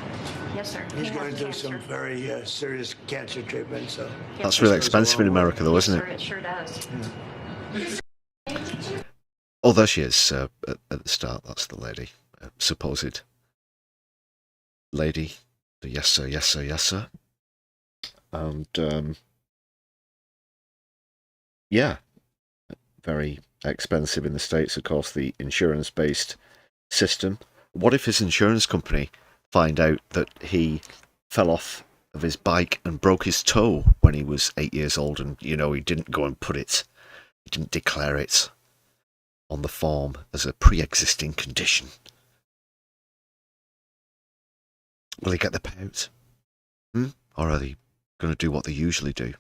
Yes, sir. He's going through some very serious cancer treatment, so. That's really expensive in America, though, isn't it? It sure does. Oh, there she is at the start. That's the lady, supposed lady. The yes, sir, yes, sir, yes, sir. And, yeah, very expensive in the States, of course, the insurance-based system. What if his insurance company find out that he fell off of his bike and broke his toe when he was 8 years old, and, you know, he didn't go and he didn't declare it on the form as a pre-existing condition? Will he get the payout? Or are they going to do what they usually do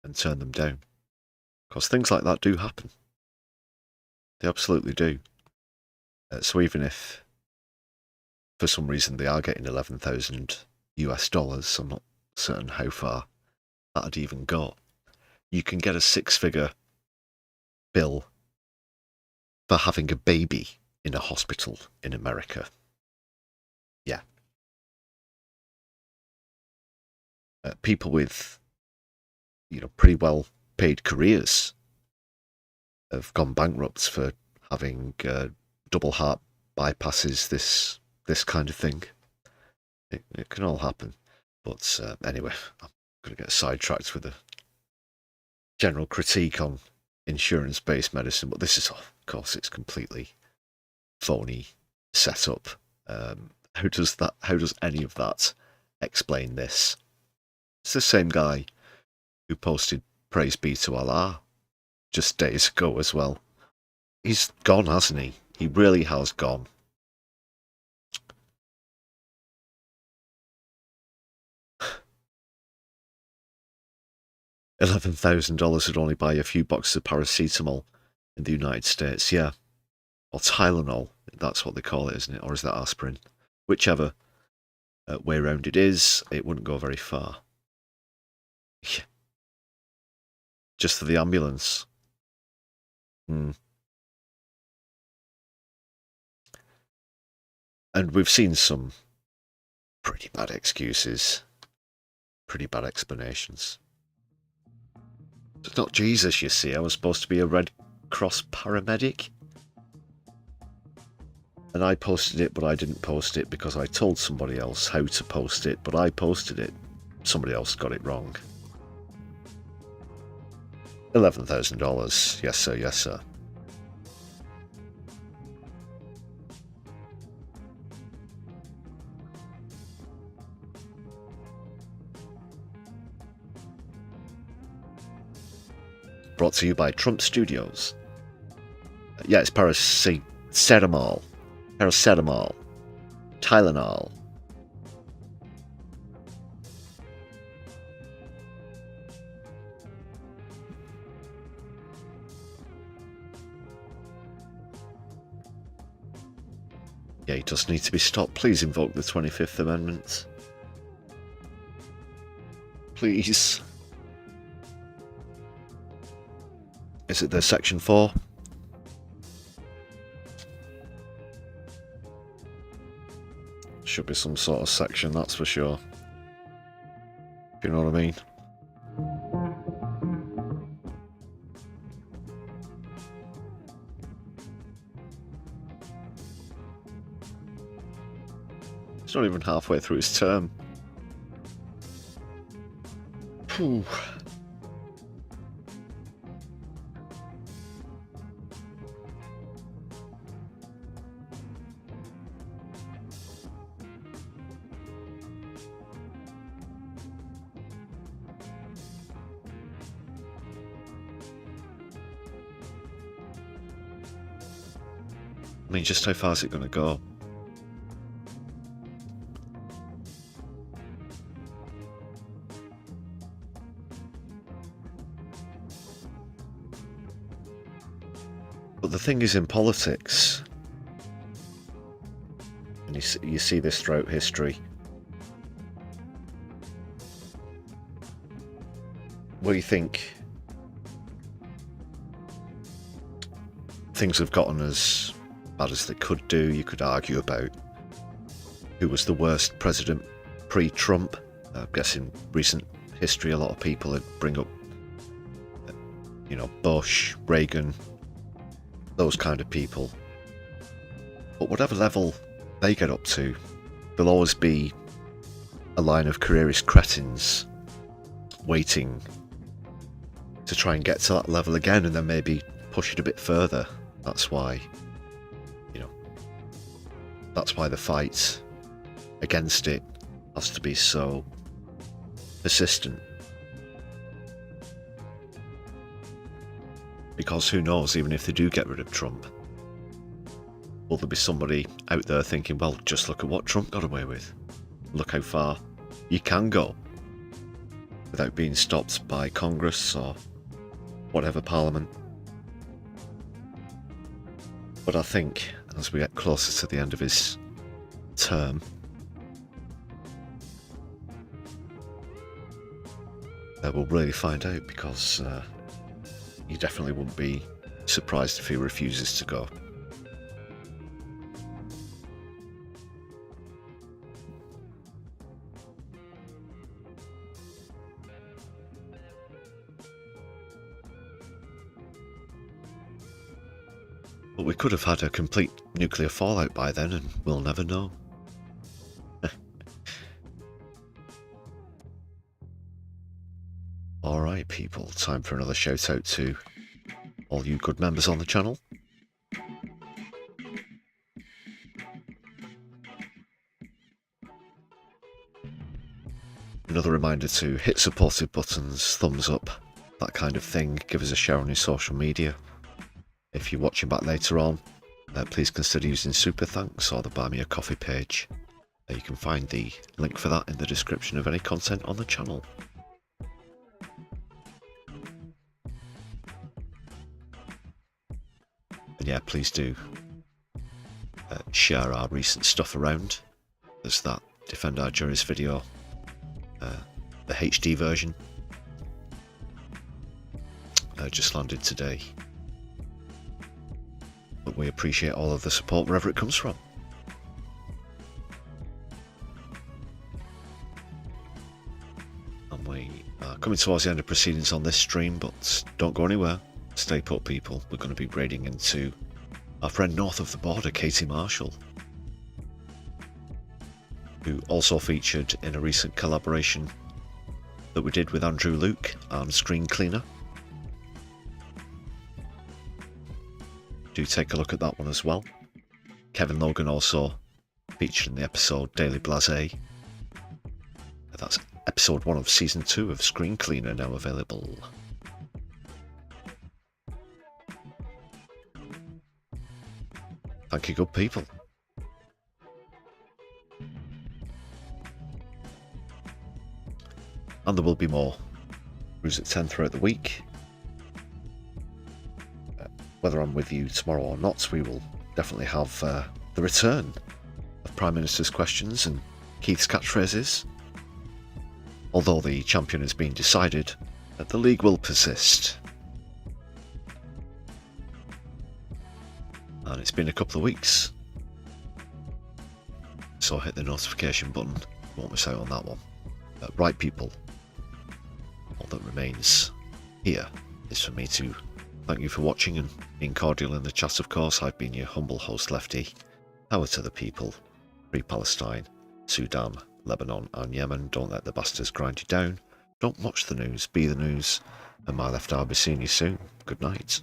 and turn them down? Because things like that do happen. They absolutely do. So even if, for some reason, they are getting 11,000 US dollars, I'm not certain how far that'd even go. You can get a six-figure bill for having a baby in a hospital in America. Yeah. People with, pretty well paid careers have gone bankrupt for having double heart bypasses, this kind of thing. It can all happen. But anyway, I'm going to get sidetracked with a general critique on insurance-based medicine, but this is, of course, it's completely phony setup. How does any of that explain this? It's the same guy who posted praise be to Allah just days ago as well. He's gone, hasn't he? He really has gone. $11,000 would only buy a few boxes of paracetamol in the United States, yeah. Or Tylenol, that's what they call it, isn't it? Or is that aspirin? Whichever way round it is, it wouldn't go very far. Just for the ambulance. And we've seen some pretty bad excuses, pretty bad explanations. It's not Jesus, you see. I was supposed to be a Red Cross paramedic. And I posted it, but I didn't post it because I told somebody else how to post it, but I posted it. Somebody else got it wrong. $11,000. Yes, sir. Yes, sir. Brought to you by Trump Studios. Yeah, it's paracetamol. Paracetamol. Tylenol. Yeah, he does need to be stopped. Please invoke the 25th Amendment. Please. Is it the Section 4? Should be some sort of section, that's for sure. If you know what I mean. It's not even halfway through his term. Phew. I mean, just how far is it going to go? But the thing is, in politics, and you see this throughout history, where you think things have gotten as bad as they could do, you could argue about who was the worst president pre-Trump. I guess in recent history a lot of people would bring up, you know, Bush, Reagan, those kind of people. But whatever level they get up to, there'll always be a line of careerist cretins waiting to try and get to that level again and then maybe push it a bit further. That's why, you know, that's why the fight against it has to be so persistent. Because who knows, even if they do get rid of Trump, will there be somebody out there thinking, well, just look at what Trump got away with. Look how far you can go without being stopped by Congress or whatever parliament. But I think as we get closer to the end of his term, we'll really find out, because you definitely wouldn't be surprised if he refuses to go. But we could have had a complete nuclear fallout by then, and we'll never know. Alright people, time for another shout out to all you good members on the channel. Another reminder to hit supportive buttons, thumbs up, that kind of thing. Give us a share on your social media. If you're watching back later on, please consider using Super Thanks or the Buy Me a Coffee page. You can find the link for that in the description of any content on the channel. And yeah, please do share our recent stuff around. There's that Defend Our Juries video, the HD version, just landed today. But we appreciate all of the support wherever it comes from. We are coming towards the end of proceedings on this stream, but don't go anywhere. Stay put, people. We're going to be raiding into our friend north of the border, Katie Marshall, who also featured in a recent collaboration that we did with Andrew Luke and Screen Cleaner. Do take a look at that one as well. Kevin Logan also featured in the episode Daily Blasé. That's episode 1 of season 2 of Screen Cleaner, now available. Thank you, good people. And there will be more Brews at 10 throughout the week. Whether I'm with you tomorrow or not, we will definitely have the return of Prime Minister's questions and Keith's catchphrases. Although the champion has been decided, that the league will persist. And it's been a couple of weeks, so hit the notification button, won't miss out on that one. Right, people, all that remains here is for me to thank you for watching and being cordial in the chat, of course. I've been your humble host, Lefty. Power to the people. Free Palestine, Sudan, Lebanon and Yemen. Don't let the bastards grind you down. Don't watch the news, be the news. And my left, I'll be seeing you soon. Good night.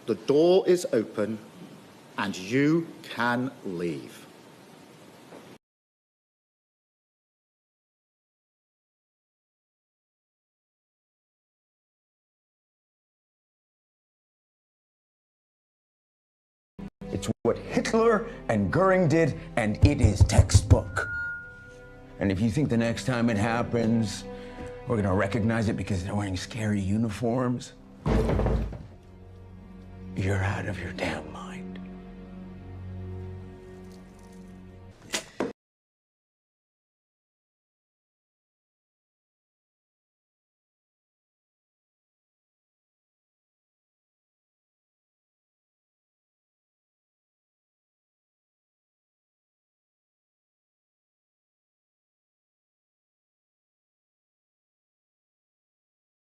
The door is open and you can leave. It's what Hitler and Goering did, and it is textbook. And if you think the next time it happens, we're gonna recognize it because they're wearing scary uniforms, you're out of your damn mind.